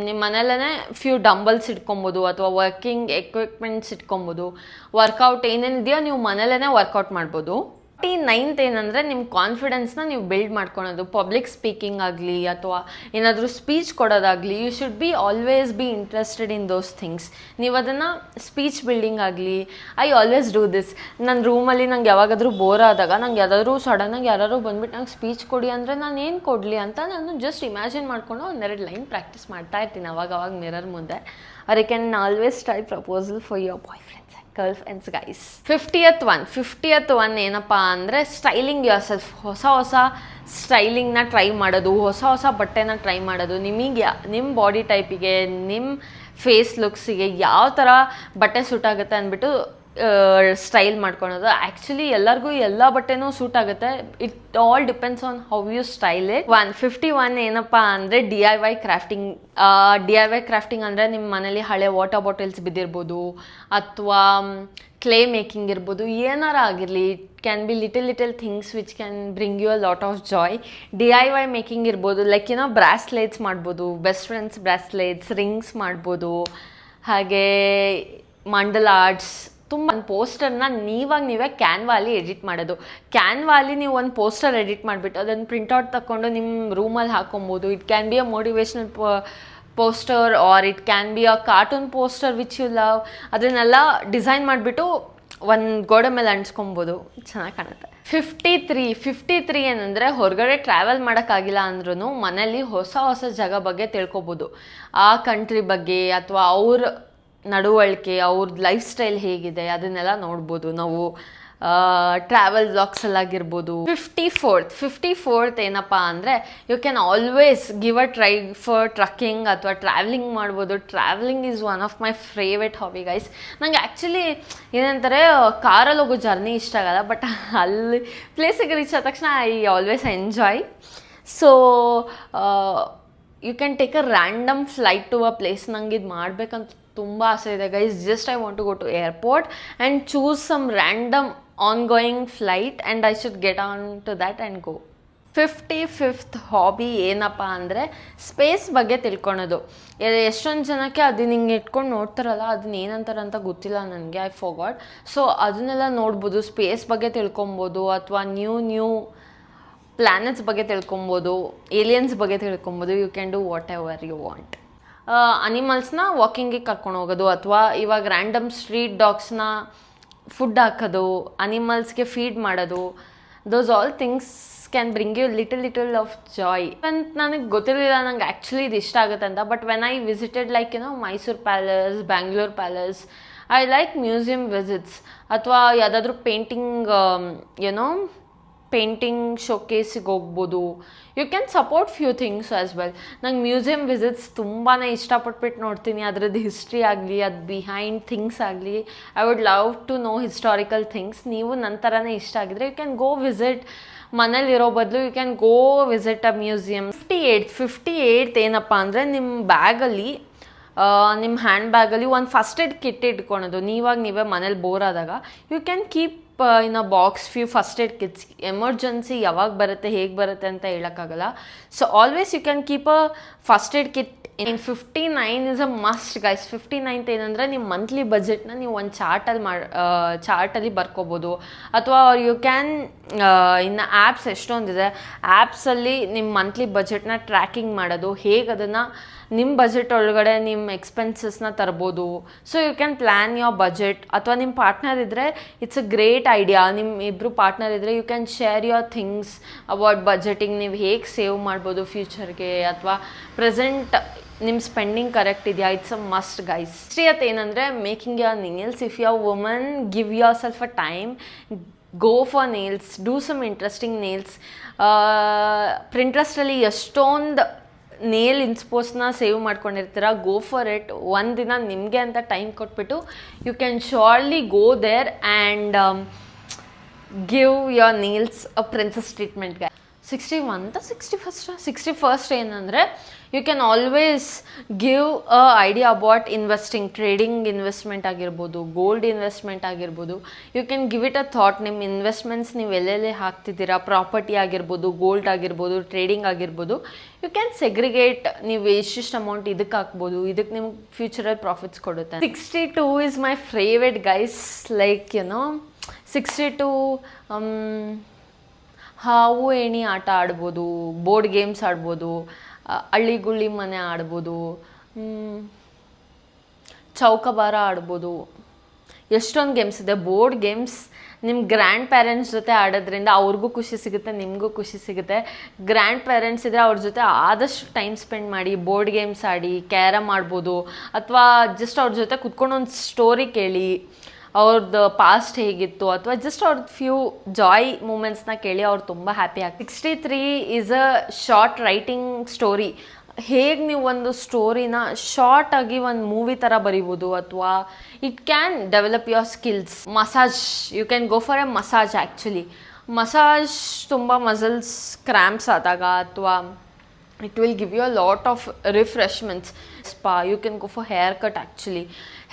ನಿಮ್ಮ ಮನೇಲೇ ಫ್ಯೂ ಡಂಬಲ್ಸ್ ಇಟ್ಕೊಬೋದು ಅಥವಾ ವರ್ಕಿಂಗ್ ಎಕ್ವಿಪ್ಮೆಂಟ್ಸ್ ಇಟ್ಕೊಬೋದು. ವರ್ಕೌಟ್ ಏನೇನಿದೆಯೋ ನೀವು ಮನೇಲೇ ವರ್ಕೌಟ್ ಮಾಡ್ಬೋದು. 9th ಏನಂದರೆ ನಿಮ್ಮ ಕಾನ್ಫಿಡೆನ್ಸ್ನ ನೀವು ಬಿಲ್ಡ್ ಮಾಡ್ಕೊಳೋದು. ಪಬ್ಲಿಕ್ ಸ್ಪೀಕಿಂಗ್ ಆಗಲಿ ಅಥವಾ ಏನಾದರೂ ಸ್ಪೀಚ್ ಕೊಡೋದಾಗಲಿ, you should be always be interested in those things. ನೀವು ಅದನ್ನು ಸ್ಪೀಚ್ ಬಿಲ್ಡಿಂಗ್ ಆಗಲಿ, ಐ ಆಲ್ವೇಸ್ ಡೂ ದಿಸ್. ನನ್ನ ರೂಮಲ್ಲಿ ನಂಗೆ ಯಾವಾಗಾದರೂ ಬೋರ್ ಆದಾಗ ನಂಗೆ ಯಾರಾದರೂ ಸಡನ್ನಾಗಿ ಯಾರು ಬಂದುಬಿಟ್ಟು ನಂಗೆ ಸ್ಪೀಚ್ ಕೊಡಿ ಅಂದರೆ ನಾನು ಏನು ಕೊಡಲಿ ಅಂತ ನಾನು ಜಸ್ಟ್ ಇಮ್ಯಾಜಿನ್ ಮಾಡಿಕೊಂಡು ಒಂದೆರಡು ಲೈನ್ ಪ್ರಾಕ್ಟೀಸ್ ಮಾಡ್ತಾ ಇರ್ತೀನಿ ಅವಾಗ ಮಿರರ್ ಮುಂದೆ. Or you can always try proposal for your boy friends girlfriends guys. 50th one ಏನಪ್ಪ ಅಂದರೆ ಸ್ಟೈಲಿಂಗ್ ಯುವರ್ ಸೆಲ್ಫ್. ಹೊಸ ಸ್ಟೈಲಿಂಗ್ನ ಟ್ರೈ ಮಾಡೋದು, ಹೊಸ ಬಟ್ಟೆನ ಟ್ರೈ ಮಾಡೋದು. ನಿಮಗೆ ನಿಮ್ಮ ಬಾಡಿ ಟೈಪಿಗೆ, ನಿಮ್ಮ ಫೇಸ್ ಲುಕ್ಸಿಗೆ ಯಾವ ಥರ ಬಟ್ಟೆ ಸೂಟ್ ಆಗುತ್ತೆ ಅಂದ್ಬಿಟ್ಟು ಸ್ಟೈಲ್ ಮಾಡ್ಕೊಳೋದು. ಆ್ಯಕ್ಚುಲಿ ಎಲ್ಲರಿಗೂ ಎಲ್ಲ ಬಟ್ಟೆನೂ ಸೂಟ್ ಆಗುತ್ತೆ. It all depends on how you style it. 51 ಏನಪ್ಪ ಅಂದರೆ DIY ಕ್ರಾಫ್ಟಿಂಗ್. DIY ಕ್ರಾಫ್ಟಿಂಗ್ ಅಂದರೆ ನಿಮ್ಮ ಮನೇಲಿ ಹಳೆ ವಾಟರ್ ಬಾಟಲ್ಸ್ ಬಿದ್ದಿರ್ಬೋದು ಅಥವಾ ಕ್ಲೇ ಮೇಕಿಂಗ್ ಇರ್ಬೋದು, ಏನಾರ ಆಗಿರಲಿ. It can be little things which can bring you a lot of joy. DIY making ಇರ್ಬೋದು, ಲೈಕ್ ಬ್ರಾಸ್ಲೆಟ್ಸ್ ಮಾಡ್ಬೋದು, ಬೆಸ್ಟ್ ಫ್ರೆಂಡ್ಸ್ ಬ್ರಾಸ್ಲೆಟ್ಸ್, ರಿಂಗ್ಸ್ ಮಾಡ್ಬೋದು, ಹಾಗೆ ಮಂಡಲ್ ಆರ್ಟ್ಸ್. ತುಂಬ ಒಂದು ಪೋಸ್ಟರ್ನ ನೀವೇ ಕ್ಯಾನ್ವಾಲಿ ಎಡಿಟ್ ಮಾಡೋದು. ಕ್ಯಾನ್ವಾಲಿ ನೀವು ಒಂದು ಪೋಸ್ಟರ್ ಎಡಿಟ್ ಮಾಡಿಬಿಟ್ಟು ಅದನ್ನು ಪ್ರಿಂಟೌಟ್ ತಗೊಂಡು ನಿಮ್ಮ ರೂಮಲ್ಲಿ ಹಾಕೊಬೋದು. It can be a motivational poster or it can be a cartoon poster which you love. ಅದನ್ನೆಲ್ಲ ಡಿಸೈನ್ ಮಾಡಿಬಿಟ್ಟು ಒಂದು ಗೋಡೆ ಮೇಲೆ ಅಂಟಿಸ್ಕೊಬೋದು, ಚೆನ್ನಾಗಿ ಕಾಣುತ್ತೆ. 53 ಏನಂದರೆ ಹೊರಗಡೆ ಟ್ರಾವೆಲ್ ಮಾಡೋಕ್ಕಾಗಿಲ್ಲ ಅಂದ್ರೂ ಮನೇಲಿ ಹೊಸ ಜಾಗ ಬಗ್ಗೆ ತಿಳ್ಕೊಬೋದು. ಆ ಕಂಟ್ರಿ ಬಗ್ಗೆ ಅಥವಾ ಅವ್ರ ನಡವಳಿಕೆ, ಅವ್ರದ್ದು ಲೈಫ್ ಸ್ಟೈಲ್ ಹೇಗಿದೆ ಅದನ್ನೆಲ್ಲ ನೋಡ್ಬೋದು ನಾವು ಟ್ರಾವೆಲ್ ವ್ಲಾಗ್ಸಲ್ಲಾಗಿರ್ಬೋದು. 54th ಏನಪ್ಪ ಅಂದರೆ you can always give a try for trekking ಅಥವಾ ಟ್ರಾವೆಲಿಂಗ್ ಮಾಡ್ಬೋದು. Travelling is one of my favourite hobby guys. ನನಗೆ ಆ್ಯಕ್ಚುಲಿ ಏನಂತಾರೆ ಕಾರಲ್ಲಿ ಹೋಗೋ ಜರ್ನಿ ಇಷ್ಟ ಆಗಲ್ಲ, ಬಟ್ ಅಲ್ಲಿ ಪ್ಲೇಸಿಗೆ ರೀಚ್ ಆದ ತಕ್ಷಣ I always enjoy. So you can take a random flight to a place. ನಂಗೆ ಇದು ಮಾಡಬೇಕಂತ ತುಂಬ ಆಸೆ ಇದೆ guys. Just I want to go to airport and choose some random ongoing flight and I should get on to that and go. 55th hobby ಏನಪ್ಪ ಅಂದರೆ space ಬಗ್ಗೆ ತಿಳ್ಕೊಳೋದು. ಎಷ್ಟೊಂದು ಜನಕ್ಕೆ ಅದನ್ನ ಹಿಂಗೆ ಇಟ್ಕೊಂಡು ನೋಡ್ತಾರಲ್ಲ, ಅದನ್ನ ಏನಂತಾರೆ ಅಂತ ಗೊತ್ತಿಲ್ಲ ನನಗೆ, ಐ ಫಾರ್ಗಾಟ್. ಸೊ ಅದನ್ನೆಲ್ಲ ನೋಡ್ಬೋದು, ಸ್ಪೇಸ್ ಬಗ್ಗೆ ತಿಳ್ಕೊಬೋದು ಅಥವಾ ನ್ಯೂ ಪ್ಲ್ಯಾನೆಟ್ಸ್ ಬಗ್ಗೆ ತಿಳ್ಕೊಬೋದು, ಏಲಿಯನ್ಸ್ ಬಗ್ಗೆ ತಿಳ್ಕೊಬೋದು. You can do whatever you want. ಅನಿಮಲ್ಸ್ನ ವಾಕಿಂಗಿಗೆ ಕರ್ಕೊಂಡು ಹೋಗೋದು ಅಥವಾ ಇವಾಗ ರ್ಯಾಂಡಮ್ ಸ್ಟ್ರೀಟ್ ಡಾಗ್ಸ್ನ ಫುಡ್ ಹಾಕೋದು, ಅನಿಮಲ್ಸ್ಗೆ ಫೀಡ್ ಮಾಡೋದು, those all things can bring you little of joy. ಅಂತ ನನಗೆ ಗೊತ್ತಿರಲಿಲ್ಲ ನಂಗೆ ಆ್ಯಕ್ಚುಲಿ ಇದು ಇಷ್ಟ ಆಗುತ್ತೆ ಅಂತ. But when I visited like Mysuru palace, Bangalore palace, I like museum visits ಅಥವಾ ಯಾವುದಾದ್ರೂ ಪೇಂಟಿಂಗ್ ಶೋಕೇಸಿಗೆ ಹೋಗ್ಬೋದು. You can support few things as well. ನಂಗೆ ಮ್ಯೂಸಿಯಂ ವಿಸಿಟ್ಸ್ ತುಂಬಾ ಇಷ್ಟಪಟ್ಬಿಟ್ಟು ನೋಡ್ತೀನಿ. ಅದರದ್ದು ಹಿಸ್ಟ್ರಿ ಆಗಲಿ, ಅದು ಬಿಹೈಂಡ್ ಥಿಂಗ್ಸ್ ಆಗಲಿ, I would love to know historical things. ನೀವು ನನ್ನ ಥರನೇ ಇಷ್ಟ ಆಗಿದ್ರೆ ಯು ಕ್ಯಾನ್ ಗೋ ವಿಸಿಟ್. ಮನೇಲಿರೋ ಬದಲು you can go visit a museum. 58th ಏನಪ್ಪ ಅಂದರೆ ನಿಮ್ಮ ಬ್ಯಾಗಲ್ಲಿ, ನಿಮ್ಮ ಹ್ಯಾಂಡ್ ಬ್ಯಾಗಲ್ಲಿ ಒಂದು ಫಸ್ಟ್ ಏಡ್ ಕಿಟ್ ಇಟ್ಕೊಳೋದು. ನೀವೇ ಮನೇಲಿ ಬೋರ್ ಆದಾಗ you can keep in a box few first aid kits. Emergency ಯಾವಾಗ ಬರುತ್ತೆ, ಹೇಗೆ ಬರುತ್ತೆ ಅಂತ ಹೇಳೋಕ್ಕಾಗಲ್ಲ. So always you can keep a first aid kit. In 59 is a must guys. 59th ಏನಂದರೆ ನಿಮ್ಮ ಮಂತ್ಲಿ ಬಜೆಟ್ನ ನೀವು ಒಂದು ಚಾರ್ಟಲ್ಲಿ ಬರ್ಕೋಬೋದು. ಅಥವಾ ಯು ಕ್ಯಾನ್ ಇನ್ನು ಆ್ಯಪ್ಸ್ ಎಷ್ಟೊಂದಿದೆ, ಆ್ಯಪ್ಸಲ್ಲಿ ನಿಮ್ಮ ಮಂತ್ಲಿ ಬಜೆಟ್ನ ಟ್ರ್ಯಾಕಿಂಗ್ ಮಾಡೋದು, ಹೇಗೆ ಅದನ್ನು ನಿಮ್ಮ ಬಜೆಟ್ ಒಳಗಡೆ ನಿಮ್ಮ ಎಕ್ಸ್ಪೆನ್ಸಸ್ನ ತರ್ಬೋದು. So you can plan your budget. ಅಥವಾ ನಿಮ್ಮ ಪಾರ್ಟ್ನರ್ ಇದ್ದರೆ ಇಟ್ಸ್ ಅ ಗ್ರೇಟ್ ಐಡಿಯಾ. ನಿಮ್ಮ ಇಬ್ಬರು ಪಾರ್ಟ್ನರ್ ಇದ್ದರೆ you can share your things about budgeting. ನೀವು ಹೇಗೆ ಸೇವ್ ಮಾಡ್ಬೋದು ಫ್ಯೂಚರ್ಗೆ ಅಥವಾ ಪ್ರೆಸೆಂಟ್ ನಿಮ್ಮ ಸ್ಪೆಂಡಿಂಗ್ ಕರೆಕ್ಟ್ ಇದೆಯಾ. It's a must guys. 60th ಏನಂದರೆ making your nails. If you are woman, give yourself a time, go for nails, do some interesting nails. ಪ್ರಿಂಟ್ರೆಸ್ಟಲ್ಲಿ ಎಷ್ಟೊಂದು ನೇಲ್ ಇನ್ಸ್ಪೋಸ್ನ ಸೇವ್ ಮಾಡ್ಕೊಂಡಿರ್ತೀರ. Go for it. ಒಂದಿನ ನಿಮಗೆ ಅಂತ time ಕೊಟ್ಬಿಟ್ಟು you can surely go there and give your nails a princess ಟ್ರೀಟ್ಮೆಂಟ್ಗೆ. 61st ಏನಂದರೆ you can always give a idea about investing, trading investment ಆಗಿರ್ಬೋದು, ಗೋಲ್ಡ್ ಇನ್ವೆಸ್ಟ್ಮೆಂಟ್ ಆಗಿರ್ಬೋದು. You can give it a thought. ನಿಮ್ಮ investments ನೀವು ಎಲ್ಲೆಲ್ಲಿ ಹಾಕ್ತಿದ್ದೀರಾ, property ಆಗಿರ್ಬೋದು, gold ಆಗಿರ್ಬೋದು, ಟ್ರೇಡಿಂಗ್ ಆಗಿರ್ಬೋದು, ಯು ಕ್ಯಾನ್ ಸೆಗ್ರಿಗೇಟ್. ನೀವು ಎಷ್ಟಿಷ್ಟು ಅಮೌಂಟ್ ಇದಕ್ಕೆ ಹಾಕ್ಬೋದು, ಇದಕ್ಕೆ ನಿಮ್ಗೆ ಫ್ಯೂಚರಲ್ಲಿ ಪ್ರಾಫಿಟ್ಸ್ ಕೊಡುತ್ತೆ. 62 is my favourite guys. Like 62 ಹಾವು ಏಣಿ ಆಟ ಆಡ್ಬೋದು, ಬೋರ್ಡ್ ಗೇಮ್ಸ್ ಆಡ್ಬೋದು, ಹಳ್ಳಿ ಗುಳ್ಳಿ ಮನೆ ಆಡ್ಬೋದು, ಚೌಕಬಾರ ಆಡ್ಬೋದು. ಎಷ್ಟೊಂದು ಗೇಮ್ಸ್ ಇದೆ. ಬೋರ್ಡ್ ಗೇಮ್ಸ್ ನಿಮ್ಮ ಗ್ರ್ಯಾಂಡ್ ಪೇರೆಂಟ್ಸ್ ಜೊತೆ ಆಡೋದ್ರಿಂದ ಅವ್ರಿಗೂ ಖುಷಿ ಸಿಗುತ್ತೆ, ನಿಮಗೂ ಖುಷಿ ಸಿಗುತ್ತೆ. ಗ್ರ್ಯಾಂಡ್ ಪೇರೆಂಟ್ಸ್ ಇದ್ದರೆ ಅವ್ರ ಜೊತೆ ಆದಷ್ಟು ಟೈಮ್ ಸ್ಪೆಂಡ್ ಮಾಡಿ ಬೋರ್ಡ್ ಗೇಮ್ಸ್ ಆಡಿ, ಕ್ಯಾರಮ್ ಆಡ್ಬೋದು, ಅಥವಾ ಜಸ್ಟ್ ಅವ್ರ ಜೊತೆ ಕುತ್ಕೊಂಡು ಒಂದು ಸ್ಟೋರಿ ಕೇಳಿ, ಅವ್ರದ್ದು ಪಾಸ್ಟ್ ಹೇಗಿತ್ತು, ಅಥವಾ ಜಸ್ಟ್ ಅವ್ರದ್ದು ಫ್ಯೂ ಜಾಯ್ ಮೂಮೆಂಟ್ಸ್ನ ಕೇಳಿ ಅವ್ರು ತುಂಬ ಹ್ಯಾಪಿ ಆಗ್ತಾರೆ. 63 is a short writing story. ಹೇಗೆ ನೀವು ಒಂದು ಸ್ಟೋರಿನ ಶಾರ್ಟಾಗಿ ಒಂದು ಮೂವಿ ಥರ ಬರಿಬೋದು, ಅಥವಾ it can develop your skills. Massage, you can go for a massage. Actually massage ತುಂಬ ಮಸಲ್ಸ್ ಕ್ರ್ಯಾಂಪ್ಸ್ ಆದಾಗ, ಅಥವಾ it will give you a lot of refreshments. Spa, you can go for haircut. Actually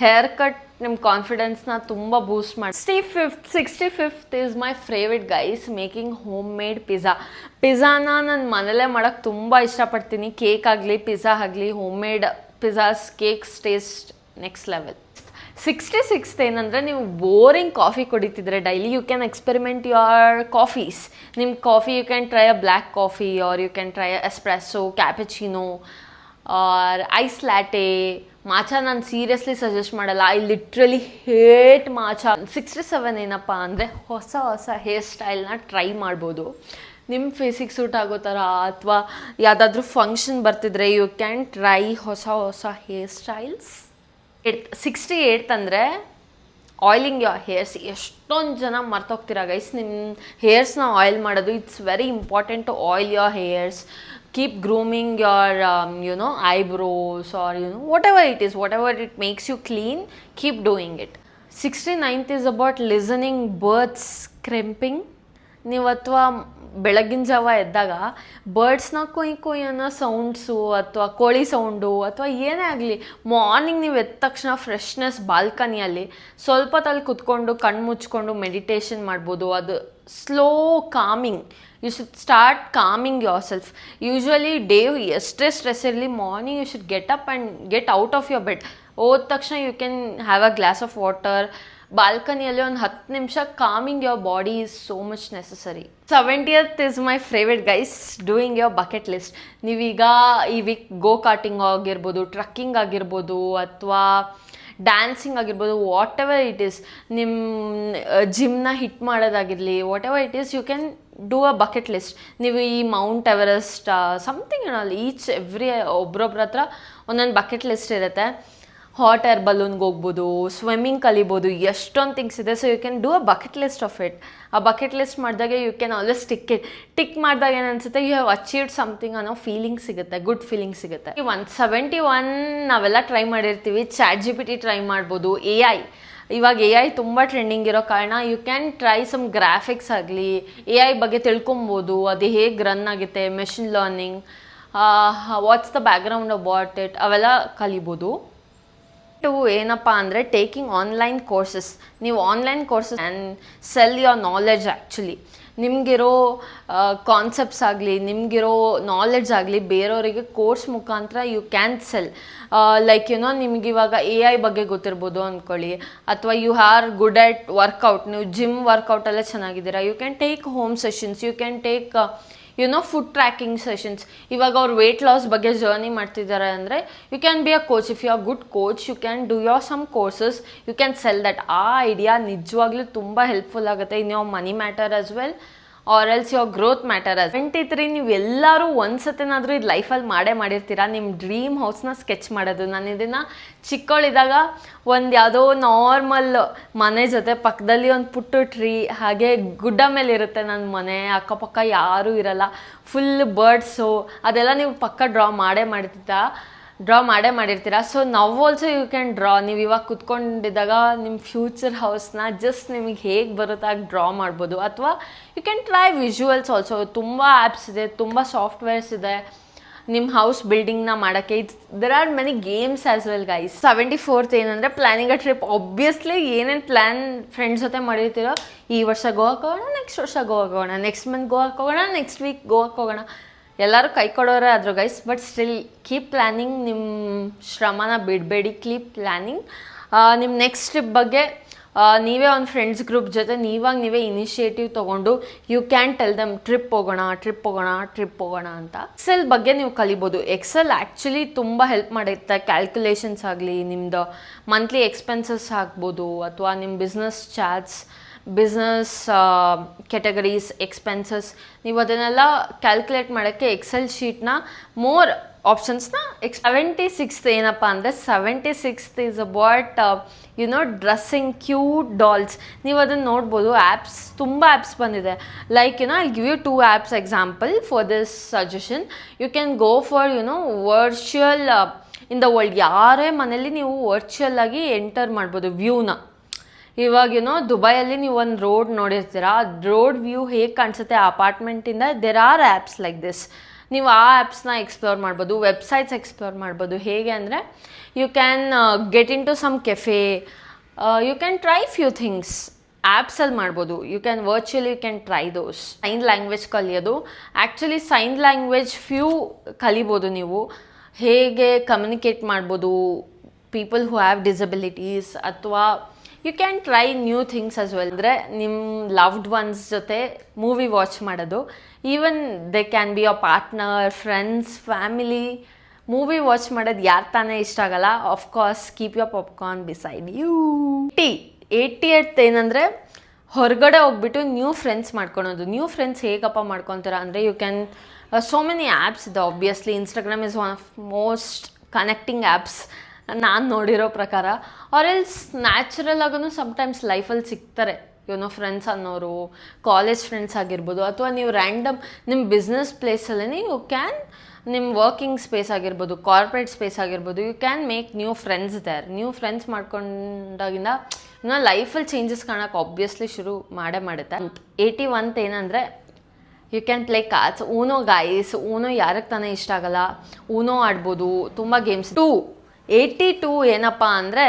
haircut ನಿಮ್ಮ ಕಾನ್ಫಿಡೆನ್ಸ್ನ ತುಂಬ boost ಮಾಡಿ. 65th is my favourite guys, making homemade ಪಿಜ್ಜಾನ ನಾನು ಮನೇಲೇ ಮಾಡೋಕ್ಕೆ ತುಂಬ ಇಷ್ಟಪಡ್ತೀನಿ. ಕೇಕ್ ಆಗಲಿ, ಪಿಜ್ಜಾ ಆಗಲಿ, homemade pizzas, cakes taste next level. 66th ಏನಂದರೆ, ನೀವು ಬೋರಿಂಗ್ ಕಾಫಿ ಕುಡಿತಿದ್ರೆ daily, you can experiment your coffees. ನಿಮ್ಮ coffee you can try a black coffee, or you can try espresso, cappuccino, or ice latte. Matcha ನಾನು seriously suggest ಮಾಡಲ್ಲ. I literally hate matcha. 67 ಏನಪ್ಪ ಅಂದರೆ, ಹೊಸ hair ಸ್ಟೈಲ್ನ try ಮಾಡ್ಬೋದು. ನಿಮ್ಮ ಫೇಸಿಗೆ suit ಆಗೋ ಥರ, ಅಥವಾ ಯಾವುದಾದ್ರೂ ಫಂಕ್ಷನ್ ಬರ್ತಿದ್ರೆ ಯು ಕ್ಯಾನ್ ಟ್ರೈ ಹೊಸ ಹೇರ್ ಸ್ಟೈಲ್ಸ್. 68 ಅಂದರೆ ಆಯಿಲಿಂಗ್ ಯೋರ್ ಹೇರ್ಸ್. ಎಷ್ಟೊಂದು ಜನ ಮರ್ತೋಗ್ತೀರಾ ಗೈಸ್ ನಿಮ್ಮ ಹೇರ್ಸ್ನ ಆಯಿಲ್ ಮಾಡೋದು. It's very important to oil your hairs. Keep grooming your eyebrows, or whatever it makes you clean, keep doing it. 69th is about listening birds crimping. ನೀವು ಅಥವಾ ಬೆಳಗಿನ ಜಾವ ಎದ್ದಾಗ ಬರ್ಡ್ಸ್ನ ಕೊಯ್ ಅನ್ನೋ ಸೌಂಡ್ಸು, ಅಥವಾ ಕೋಳಿ ಸೌಂಡು, ಅಥವಾ ಏನೇ ಆಗಲಿ, ಮಾರ್ನಿಂಗ್ ನೀವು ಎದ್ದ ತಕ್ಷಣ ಫ್ರೆಶ್ನೆಸ್ ಬಾಲ್ಕನಿಯಲ್ಲಿ ಸ್ವಲ್ಪ ಹೊತ್ತಲ್ಲಿ ಕುತ್ಕೊಂಡು ಕಣ್ಣು ಮುಚ್ಕೊಂಡು ಮೆಡಿಟೇಷನ್ ಮಾಡ್ಬೋದು. ಅದು slow calming. You should start calming yourself. Usually day ಎಷ್ಟೇ ಸ್ಟ್ರೆಸ್ ಇರಲಿ, morning you should get up and get out of your bed. ಹೋದ ತಕ್ಷಣ you can have a glass of water. ಬಾಲ್ಕನಿಯಲ್ಲಿ ಒಂದು 10 ನಿಮಿಷ calming your body is so much necessary. 70th is my favourite guys, doing your bucket list. ನೀವೀಗ ಈ week go karting ಆಗಿರ್ಬೋದು, trekking ಆಗಿರ್ಬೋದು, ಅಥವಾ ಡ್ಯಾನ್ಸಿಂಗ್ ಆಗಿರ್ಬೋದು, ವಾಟ್ ಎವರ್ ಇಟ್ ಈಸ್, ನಿಮ್ಮ ಜಿಮ್ನ ಹಿಟ್ ಮಾಡೋದಾಗಿರಲಿ, whatever it is, you can do a bucket list. ನೀವು ಈ ಮೌಂಟ್ ಎವರೆಸ್ಟ್ ಸಮಥಿಂಗ್ ಏನಲ್ಲ, ಎವ್ರಿ ಒಬ್ರೊಬ್ರ ಹತ್ರ ಒಂದೊಂದು ಬಕೆಟ್ ಲಿಸ್ಟ್ ಇರುತ್ತೆ. ಹಾಟ್ ಏರ್ ಬಲೂನ್ಗೆ ಹೋಗ್ಬೋದು, ಸ್ವಿಮ್ಮಿಂಗ್ ಕಲಿಬೋದು, ಎಷ್ಟೊಂದು ಥಿಂಗ್ಸ್ ಇದೆ. So you can do a bucket list of it. ಆ ಬಕೆಟ್ ಲಿಸ್ಟ್ ಮಾಡಿದಾಗ ಯು ಕ್ಯಾನ್ ಆಲ್ವೇಸ್ ಟಿಕ್ ಮಾಡಿದಾಗ ಏನನ್ಸುತ್ತೆ, ಯು ಹ್ಯಾವ್ ಅಚೀವ್ಡ್ ಸಮಥಿಂಗ್ ಅನ್ನೋ ಫೀಲಿಂಗ್ ಸಿಗುತ್ತೆ, ಗುಡ್ ಫೀಲಿಂಗ್ ಸಿಗುತ್ತೆ. 171 ನಾವೆಲ್ಲ ಟ್ರೈ ಮಾಡಿರ್ತೀವಿ. ChatGPT ಟ್ರೈ ಮಾಡ್ಬೋದು. AI ಇವಾಗ AI ತುಂಬ ಟ್ರೆಂಡಿಂಗ್ ಇರೋ ಕಾರಣ you can try some graphics ಆಗಲಿ, AI ಬಗ್ಗೆ ತಿಳ್ಕೊಬೋದು. ಅದು ಹೇಗೆ ರನ್ ಆಗುತ್ತೆ, machine learning, what's the background about it, ಅವೆಲ್ಲ ಕಲಿಬೋದು. ಏನಪ್ಪ ಅಂದರೆ, ಟೇಕಿಂಗ್ ಆನ್ಲೈನ್ ಕೋರ್ಸಸ್. ನೀವು online courses and sell your knowledge. Actually ನಿಮಗಿರೋ ಕಾನ್ಸೆಪ್ಟ್ಸ್ ಆಗಲಿ, ನಿಮಗಿರೋ ನಾಲೆಡ್ಜ್ ಆಗಲಿ ಬೇರೆಯವರಿಗೆ ಕೋರ್ಸ್ ಮುಖಾಂತರ ಯು ಕ್ಯಾನ್ ಸೆಲ್. ಲೈಕ್ ನಿಮಗಿವಾಗ AI ಬಗ್ಗೆ ಗೊತ್ತಿರ್ಬೋದು ಅಂದ್ಕೊಳ್ಳಿ, ಅಥವಾ you are good at workout, ನೀವು ಜಿಮ್ ವರ್ಕೌಟಲ್ಲೇ ಚೆನ್ನಾಗಿದ್ದೀರಾ, you can take home sessions, you can take food tracking sessions. ಇವಾಗ ಅವ್ರು ವೆಯ್ಟ್ ಲಾಸ್ ಬಗ್ಗೆ ಜರ್ನಿ ಮಾಡ್ತಿದ್ದಾರೆ ಅಂದರೆ you can be a coach. If you are good coach, you can do your some courses, you can sell that. ಆ idea ನಿಜವಾಗ್ಲೂ ತುಂಬ helpful ಆಗುತ್ತೆ in your money matter as well, or else your growth matter as. 73 ನೀವು ಎಲ್ಲರೂ ಒಂದ್ಸತಿನಾದರೂ ಇದು ಲೈಫಲ್ಲಿ ಮಾಡಿರ್ತೀರ, ನಿಮ್ಮ dream ಹೌಸ್ನ sketch ಮಾಡೋದು. ನಾನು ಇದನ್ನು ಚಿಕ್ಕವಳಿದ್ದಾಗ ಒಂದು ಯಾವುದೋ ನಾರ್ಮಲ್ ಮನೆ ಜೊತೆ ಪಕ್ಕದಲ್ಲಿ ಒಂದು ಪುಟ್ಟ ಟ್ರೀ, ಹಾಗೆ ಗುಡ್ಡ ಮೇಲೆ ಇರುತ್ತೆ ನನ್ನ ಮನೆ, ಅಕ್ಕಪಕ್ಕ ಯಾರೂ ಇರಲ್ಲ, ಫುಲ್ ಬರ್ಡ್ಸು, ಅದೆಲ್ಲ ನೀವು ಪಕ್ಕ ಡ್ರಾ ಮಾಡ್ತಿದ್ದ. ಡ್ರಾ ಮಾಡಿರ್ತೀರಾ. ಸೊ ನಾವು ಆಲ್ಸೋ ಯು ಕ್ಯಾನ್ ಡ್ರಾ. ನೀವು ಇವಾಗ ಕುತ್ಕೊಂಡಿದ್ದಾಗ ನಿಮ್ಮ ಫ್ಯೂಚರ್ ಹೌಸ್ನ ಜಸ್ಟ್ ನಿಮಗೆ ಹೇಗೆ ಬರುತ್ತೋ ಆಗ ಡ್ರಾ ಮಾಡ್ಬೋದು. ಅಥವಾ you can try visuals also. ತುಂಬ ಆ್ಯಪ್ಸ್ ಇದೆ, ತುಂಬ ಸಾಫ್ಟ್ವೇರ್ಸ್ ಇದೆ ನಿಮ್ಮ ಹೌಸ್ ಬಿಲ್ಡಿಂಗ್ನ ಮಾಡೋಕ್ಕೆ. There are many games as well guys. 74th ಏನಂದರೆ ಪ್ಲ್ಯಾನಿಂಗ್ ಅ ಟ್ರಿಪ್. ಒಬ್ವಿಯಸ್ಲಿ ಏನೇನು ಪ್ಲ್ಯಾನ್ ಫ್ರೆಂಡ್ಸ್ ಜೊತೆ ಮಾಡಿರ್ತೀರೋ, ಈ ವರ್ಷ ಗೋವಾಕ್ಕೆ ಹೋಗೋಣ, ನೆಕ್ಸ್ಟ್ ವರ್ಷ ಗೋವಾಕ್ಕೆ ಹೋಗೋಣ, ನೆಕ್ಸ್ಟ್ ಮಂತ್ ಗೋವಾಕ್ಕೆ ಹೋಗೋಣ, ನೆಕ್ಸ್ಟ್ ವೀಕ್ ಗೋವಾಕ್ಕೆ ಹೋಗೋಣ, ಎಲ್ಲರೂ ಕೈ ಕೊಡೋರೇ ಆದರು guys. But still keep planning. ನಿಮ್ಮ ಶ್ರಮನ ಬಿಡಬೇಡಿ, ಕೀಪ್ ಪ್ಲ್ಯಾನಿಂಗ್. ನಿಮ್ಮ ನೆಕ್ಸ್ಟ್ ಟ್ರಿಪ್ ಬಗ್ಗೆ ನೀವೇ ಒಂದು ಫ್ರೆಂಡ್ಸ್ ಗ್ರೂಪ್ ಜೊತೆ ನೀವೇ ಇನಿಷಿಯೇಟಿವ್ ತೊಗೊಂಡು you can tell them trip ಹೋಗೋಣ ಅಂತ. ಎಕ್ಸೆಲ್ ಬಗ್ಗೆ ನೀವು ಕಲಿಬೋದು. ಎಕ್ಸೆಲ್ ಆ್ಯಕ್ಚುಲಿ ತುಂಬ ಹೆಲ್ಪ್ ಮಾಡುತ್ತೆ. ಕ್ಯಾಲ್ಕುಲೇಷನ್ಸ್ ಆಗಲಿ, ನಿಮ್ಮದು ಮಂತ್ಲಿ ಎಕ್ಸ್ಪೆನ್ಸಸ್ ಆಗ್ಬೋದು, ಅಥವಾ ನಿಮ್ಮ business charts, business categories, expenses, ನೀವು ಅದನ್ನೆಲ್ಲ ಕ್ಯಾಲ್ಕುಲೇಟ್ ಮಾಡೋಕ್ಕೆ ಎಕ್ಸೆಲ್ ಶೀಟ್ನ ಮೋರ್ ಆಪ್ಷನ್ಸ್ನ 76th ಏನಪ್ಪ ಅಂದರೆ 76th is about dressing cute dolls. ನೀವು ಅದನ್ನು ನೋಡ್ಬೋದು. ಆ್ಯಪ್ಸ್ ತುಂಬ ಆ್ಯಪ್ಸ್ ಬಂದಿದೆ. Like I give you 2 apps example for this suggestion. You can go for virtual in the world. ಯಾರೇ ಮನೇಲಿ ನೀವು ವರ್ಚುವಲ್ ಆಗಿ ಎಂಟರ್ ಮಾಡ್ಬೋದು ವ್ಯೂನ. ಇವಾಗ ದುಬೈಯಲ್ಲಿ ನೀವು ಒಂದು ರೋಡ್ ನೋಡಿರ್ತೀರ, ರೋಡ್ ವ್ಯೂ ಹೇಗೆ ಕಾಣಿಸುತ್ತೆ ಅಪಾರ್ಟ್ಮೆಂಟಿಂದ. There are apps like this. ನೀವು ಆ ಆ್ಯಪ್ಸ್ನ ಎಕ್ಸ್ಪ್ಲೋರ್ ಮಾಡ್ಬೋದು, ವೆಬ್ಸೈಟ್ಸ್ ಎಕ್ಸ್ಪ್ಲೋರ್ ಮಾಡ್ಬೋದು. ಹೇಗೆ ಅಂದರೆ you can get in to some cafe, you can try few things ಆ್ಯಪ್ಸಲ್ಲಿ ಮಾಡ್ಬೋದು. You can virtually you can try those. Sign language ಕಲಿಯೋದು, ಆ್ಯಕ್ಚುಲಿ ಸೈನ್ ಲ್ಯಾಂಗ್ವೇಜ್ ಫ್ಯೂ ಕಲಿಬೋದು. ನೀವು ಹೇಗೆ ಕಮ್ಯುನಿಕೇಟ್ ಮಾಡ್ಬೋದು ಪೀಪಲ್ ಹೂ ಹ್ಯಾವ್ ಡಿಸಬಿಲಿಟೀಸ್, ಅಥವಾ you can try new things as well. ಅಂದರೆ ನಿಮ್ಮ ಲವ್ಡ್ ಒನ್ಸ್ ಜೊತೆ ಮೂವಿ ವಾಚ್ ಮಾಡೋದು. Even they can be your partner, friends, family. Movie watch ಮಾಡೋದು ಯಾರು ತಾನೇ ಇಷ್ಟ ಆಗಲ್ಲ. Of course keep your popcorn beside you. 80th ಏನಂದರೆ ಹೊರಗಡೆ ಹೋಗ್ಬಿಟ್ಟು ನ್ಯೂ ಫ್ರೆಂಡ್ಸ್ ಮಾಡ್ಕೊಳೋದು. ನ್ಯೂ ಫ್ರೆಂಡ್ಸ್ ಹೇಗಪ್ಪ ಮಾಡ್ಕೊತೀರಾ ಅಂದರೆ you can so many apps ಇದೆ. Obviously Instagram is one of most connecting apps ನಾನು ನೋಡಿರೋ ಪ್ರಕಾರ. ಆರ್ ಎಲ್ಸ್ ನ್ಯಾಚುರಲ್ ಆಗೂ ಸಮ್ಟೈಮ್ಸ್ ಲೈಫಲ್ಲಿ ಸಿಗ್ತಾರೆ ಫ್ರೆಂಡ್ಸ್ ಅನ್ನೋರು, ಕಾಲೇಜ್ ಫ್ರೆಂಡ್ಸ್ ಆಗಿರ್ಬೋದು, ಅಥವಾ ನೀವು ರ್ಯಾಂಡಮ್ ನಿಮ್ಮ ಬಿಸ್ನೆಸ್ ಪ್ಲೇಸಲ್ಲೇ ಯು ಕ್ಯಾನ್, ನಿಮ್ಮ ವರ್ಕಿಂಗ್ ಸ್ಪೇಸ್ ಆಗಿರ್ಬೋದು, ಕಾರ್ಪೊರೇಟ್ ಸ್ಪೇಸ್ ಆಗಿರ್ಬೋದು, you can make new friends there. New friends ಮಾಡ್ಕೊಂಡಾಗಿಂದ ಲೈಫಲ್ಲಿ ಚೇಂಜಸ್ ಕಾಣೋಕೆ ಆಬ್ವಿಯಸ್ಲಿ ಶುರು ಮಾಡುತ್ತೆ. 81th ಏನಂದರೆ you can play cards. Uno guys, Uno ಯಾರಿಗೆ ತಾನೇ ಇಷ್ಟ ಆಗಲ್ಲ. ಊನೋ ಆಡ್ಬೋದು, ತುಂಬ ಗೇಮ್ಸ್. 82 ಏನಪ್ಪ ಅಂದರೆ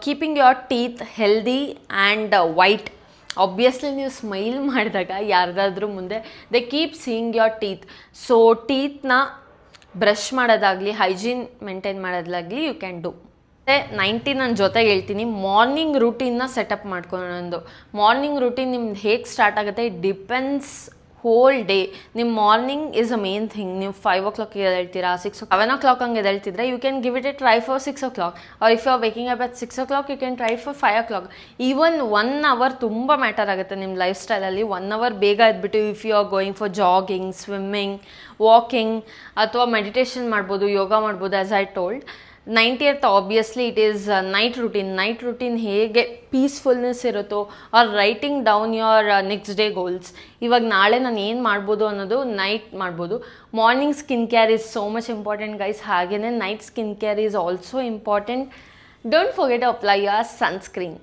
keeping your teeth healthy and white. Obviously ನೀವು ಸ್ಮೈಲ್ ಮಾಡಿದಾಗ ಯಾರ್ದಾದ್ರೂ ಮುಂದೆ they keep seeing your teeth. So ಟೀತ್ನ ಬ್ರಷ್ ಮಾಡೋದಾಗಲಿ, ಹೈಜೀನ್ ಮೇಂಟೈನ್ ಮಾಡೋದಾಗಲಿ ಯು ಕ್ಯಾನ್ ಡೂ. ಮತ್ತು 90 ನನ್ನ ಜೊತೆಗೆ ಹೇಳ್ತೀನಿ, ಮಾರ್ನಿಂಗ್ ರೂಟೀನ್ನ ಸೆಟಪ್ ಮಾಡ್ಕೊಂಡು. ಮಾರ್ನಿಂಗ್ ರೂಟೀನ್ ನಿಮ್ದು ಹೇಗೆ ಸ್ಟಾರ್ಟ್ ಆಗುತ್ತೆ ಇಟ್ ಡಿಪೆಂಡ್ಸ್ ಹೋಲ್ ಡೇ. ನಿಮ್ಮ morning is a main thing. ನೀವು 5 o'clock ಎದ್ದೇಳ್ತೀರಾ, 7 o'clock ಹಂಗೆ ಎದ್ದೇಳ್ತಿದ್ರೆ you can give it a try for 6 o'clock. Or if you are waking up at 6 o'clock you can try for 5 o'clock. Even 1 hour ತುಂಬ matter ಆಗುತ್ತೆ ನಿಮ್ಮ ಲೈಫ್ ಸ್ಟೈಲಲ್ಲಿ. 1 hour ಬೇಗ ಎದ್ಬಿಟ್ಟು if you are going for jogging, swimming, walking, ಅಥವಾ meditation ಮಾಡ್ಬೋದು, ಯೋಗ ಮಾಡ್ಬೋದು as I told. 90th obviously it is night routine. Night routine ಹೇಗೆ ಪೀಸ್ಫುಲ್ನೆಸ್ ಇರುತ್ತೋ, or writing down your next day goals. ಇವಾಗ ನಾಳೆ ನಾನು ಏನು ಮಾಡ್ಬೋದು ಅನ್ನೋದು ನೈಟ್ ಮಾಡ್ಬೋದು. Morning skin care is so much important guys. ಹಾಗೆಯೇ night skin care is also important. Don't forget to apply your sunscreen.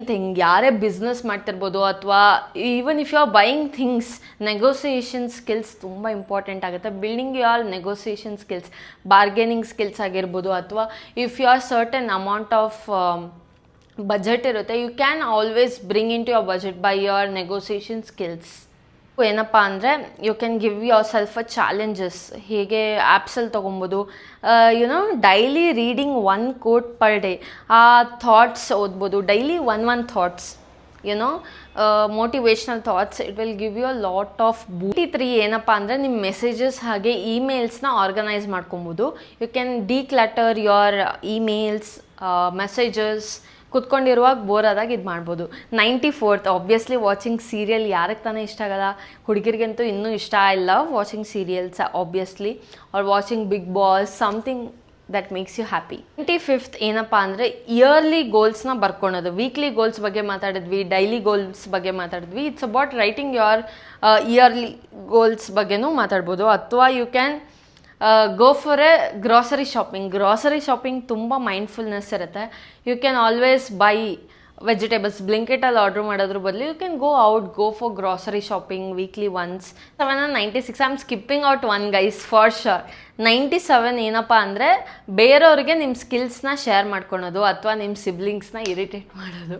Thing ಯಾರೇ ಬಿಸ್ನೆಸ್ ಮಾಡ್ತಿರ್ಬೋದು, ಅಥವಾ even if you are buying things, negotiation skills ತುಂಬ important ಆಗುತ್ತೆ. Building your negotiation skills, bargaining skills ಆಗಿರ್ಬೋದು, ಅಥವಾ if you are certain amount of budget ಇರುತ್ತೆ, you can always bring in to your budget by your negotiation skills. ಏನಪ್ಪ ಅಂದರೆ you can give yourself a challenges. ಹೇಗೆ ಆ್ಯಪ್ಸಲ್ಲಿ ತೊಗೊಬೋದು, daily reading 1 quote per day. ಆ thoughts ಓದ್ಬೋದು daily, one thoughts, motivational thoughts. It will give you a lot of 3 ಏನಪ್ಪ ಅಂದರೆ ನಿಮ್ಮ ಮೆಸೇಜಸ್ ಹಾಗೆ ಇಮೇಲ್ಸ್ನ ಆರ್ಗನೈಸ್ ಮಾಡ್ಕೊಬೋದು. You can declutter your emails, messages. ಕುತ್ಕೊಂಡಿರುವಾಗ ಬೋರ್ ಆದಾಗ ಇದು ಮಾಡ್ಬೋದು. 94th obviously watching serial. ಯಾರಿಗೆ ತಾನೇ ಇಷ್ಟ ಆಗಲ್ಲ? ಹುಡುಗಿರಿಗಂತೂ ಇನ್ನೂ ಇಷ್ಟ. I love watching serials obviously, or watching Bigg Boss, something that makes you happy. 25th ಏನಪ್ಪ ಅಂದರೆ ಇಯರ್ಲಿ ಗೋಲ್ಸ್ನ ಬರ್ಕೊಳೋದು. ವೀಕ್ಲಿ ಗೋಲ್ಸ್ ಬಗ್ಗೆ ಮಾತಾಡಿದ್ವಿ, ಡೈಲಿ ಗೋಲ್ಸ್ ಬಗ್ಗೆ ಮಾತಾಡಿದ್ವಿ. It's about writing your yearly goals ಬಗ್ಗೆನೂ ಮಾತಾಡ್ಬೋದು. ಅಥವಾ you can go for a grocery shopping ತುಂಬ ಮೈಂಡ್ಫುಲ್ನೆಸ್ ಇರುತ್ತೆ. You can always buy vegetables ಬ್ಲಿಂಕೆಟಲ್ಲಿ ಆರ್ಡ್ರ್ ಮಾಡೋದ್ರ ಬದಲು you can go for grocery shopping weekly once. 96 I am skipping out one guys for sure. 97 ಏನಪ್ಪ ಅಂದರೆ ಬೇರೆಯವ್ರಿಗೆ ನಿಮ್ಮ ಸ್ಕಿಲ್ಸ್ನ ಶೇರ್ ಮಾಡ್ಕೊಳೋದು ಅಥವಾ ನಿಮ್ಮ ಸಿಬ್ಲಿಂಗ್ಸ್ನ ಇರಿಟೇಟ್ ಮಾಡೋದು.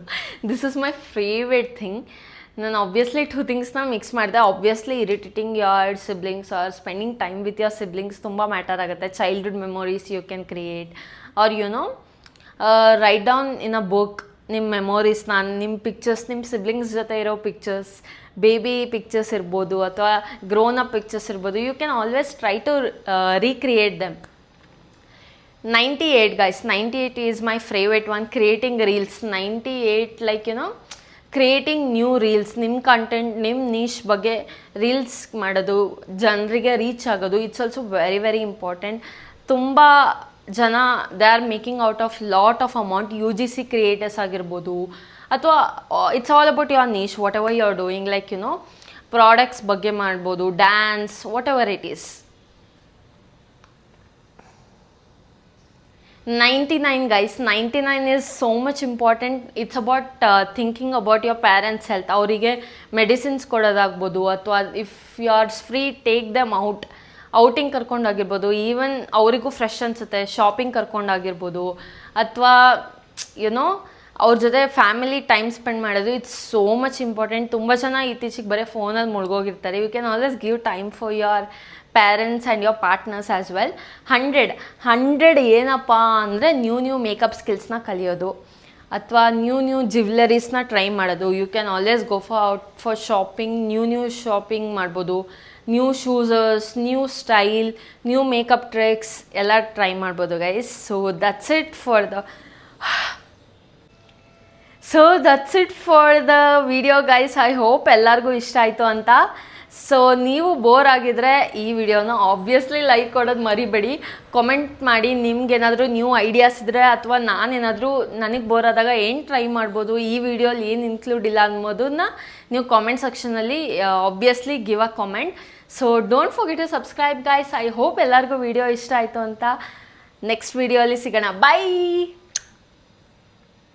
This is my favourite thing. ನಾನು ಆಬ್ವಿಯಸ್ಲಿ 2 ಥಿಂಗ್ಸ್ನ ಮಿಕ್ಸ್ ಮಾಡಿದೆ. Obviously irritating your siblings or spending time with your siblings ತುಂಬ ಮ್ಯಾಟರ್ ಆಗುತ್ತೆ. Childhood memories you can create or write down in a book ನಿಮ್ಮ ಮೆಮೊರೀಸ್ನ, ನಿಮ್ಮ ಪಿಕ್ಚರ್ಸ್, ನಿಮ್ಮ ಸಿಬ್ಲಿಂಗ್ಸ್ ಜೊತೆ ಇರೋ ಪಿಕ್ಚರ್ಸ್, ಬೇಬಿ ಪಿಕ್ಚರ್ಸ್ ಇರ್ಬೋದು ಅಥವಾ ಗ್ರೋನ್ ಅಪ್ ಪಿಕ್ಚರ್ಸ್ ಇರ್ಬೋದು. You can always try to recreate them. 98 guys, 98 is my favorite one. Creating reels. 98 like creating new reels, ನಿಮ್ಮ ಕಂಟೆಂಟ್, ನಿಮ್ಮ ನೀಶ್ ಬಗ್ಗೆ ರೀಲ್ಸ್ ಮಾಡೋದು, ಜನರಿಗೆ ರೀಚ್ ಆಗೋದು. It's also very very important. ತುಂಬ ಜನ they are making out of lot of amount. UGC creators ಆಗಿರ್ಬೋದು ಅಥವಾ it's all about your niche, whatever you are doing, like products ಬಗ್ಗೆ ಮಾಡ್ಬೋದು, dance, whatever it is. 99 guys, 99 is so much important. It's about thinking about your parents' health. ಅವರಿಗೆ medicines ಕೊಡೋದಾಗ್ಬೋದು ಅಥವಾ if you are free take them outing ಕರ್ಕೊಂಡಾಗಿರ್ಬೋದು. Even ಅವರಿಗೂ fresh ಅನಿಸುತ್ತೆ, shopping ಕರ್ಕೊಂಡಾಗಿರ್ಬೋದು ಅಥವಾ ಅವ್ರ ಜೊತೆ ಫ್ಯಾಮಿಲಿ ಟೈಮ್ ಸ್ಪೆಂಡ್ ಮಾಡೋದು. It's so much important. ತುಂಬ ಜನ ಇತ್ತೀಚೆಗೆ ಬರೀ ಫೋನಲ್ಲಿ ಮುಳುಗೋಗಿರ್ತಾರೆ. You can always give time for your parents and your partners as well. 100 ಏನಪ್ಪ ಅಂದರೆ ನ್ಯೂ ಮೇಕಪ್ ಸ್ಕಿಲ್ಸ್ನ ಕಲಿಯೋದು ಅಥವಾ ನ್ಯೂ ಜ್ಯುವೆಲರೀಸ್ನ ಟ್ರೈ ಮಾಡೋದು. You can always go for shopping, new shopping ಮಾಡ್ಬೋದು. New shoes, new style, new makeup tricks ಎಲ್ಲ try ಮಾಡ್ಬೋದು guys. So that's it for the video guys. I hope ಎಲ್ಲರಿಗೂ ಇಷ್ಟ ಆಯಿತು ಅಂತ. ಸೊ ನೀವು ಬೋರ್ ಆಗಿದ್ರೆ ಈ ವಿಡಿಯೋನ ಆಬ್ವಿಯಸ್ಲಿ ಲೈಕ್ ಕೊಡೋದು ಮರಿಬೇಡಿ. ಕಾಮೆಂಟ್ ಮಾಡಿ ನಿಮ್ಗೇನಾದರೂ ನ್ಯೂ ಐಡಿಯಾಸ್ ಇದ್ದರೆ ಅಥವಾ ನಾನೇನಾದರೂ ನನಗೆ ಬೋರ್ ಆದಾಗ ಏನು ಟ್ರೈ ಮಾಡ್ಬೋದು, ಈ ವಿಡಿಯೋಲಿ ಏನು ಇನ್ಕ್ಲೂಡ್ ಇಲ್ಲ ಅನ್ನೋದನ್ನ ನೀವು ಕಾಮೆಂಟ್ ಸೆಕ್ಷನಲ್ಲಿ obviously give a comment. So don't forget to subscribe guys. I hope ಎಲ್ಲರಿಗೂ ವಿಡಿಯೋ ಇಷ್ಟ ಆಯಿತು ಅಂತ. ನೆಕ್ಸ್ಟ್ ವಿಡಿಯೋಲಿ ಸಿಗೋಣ. ಬೈ.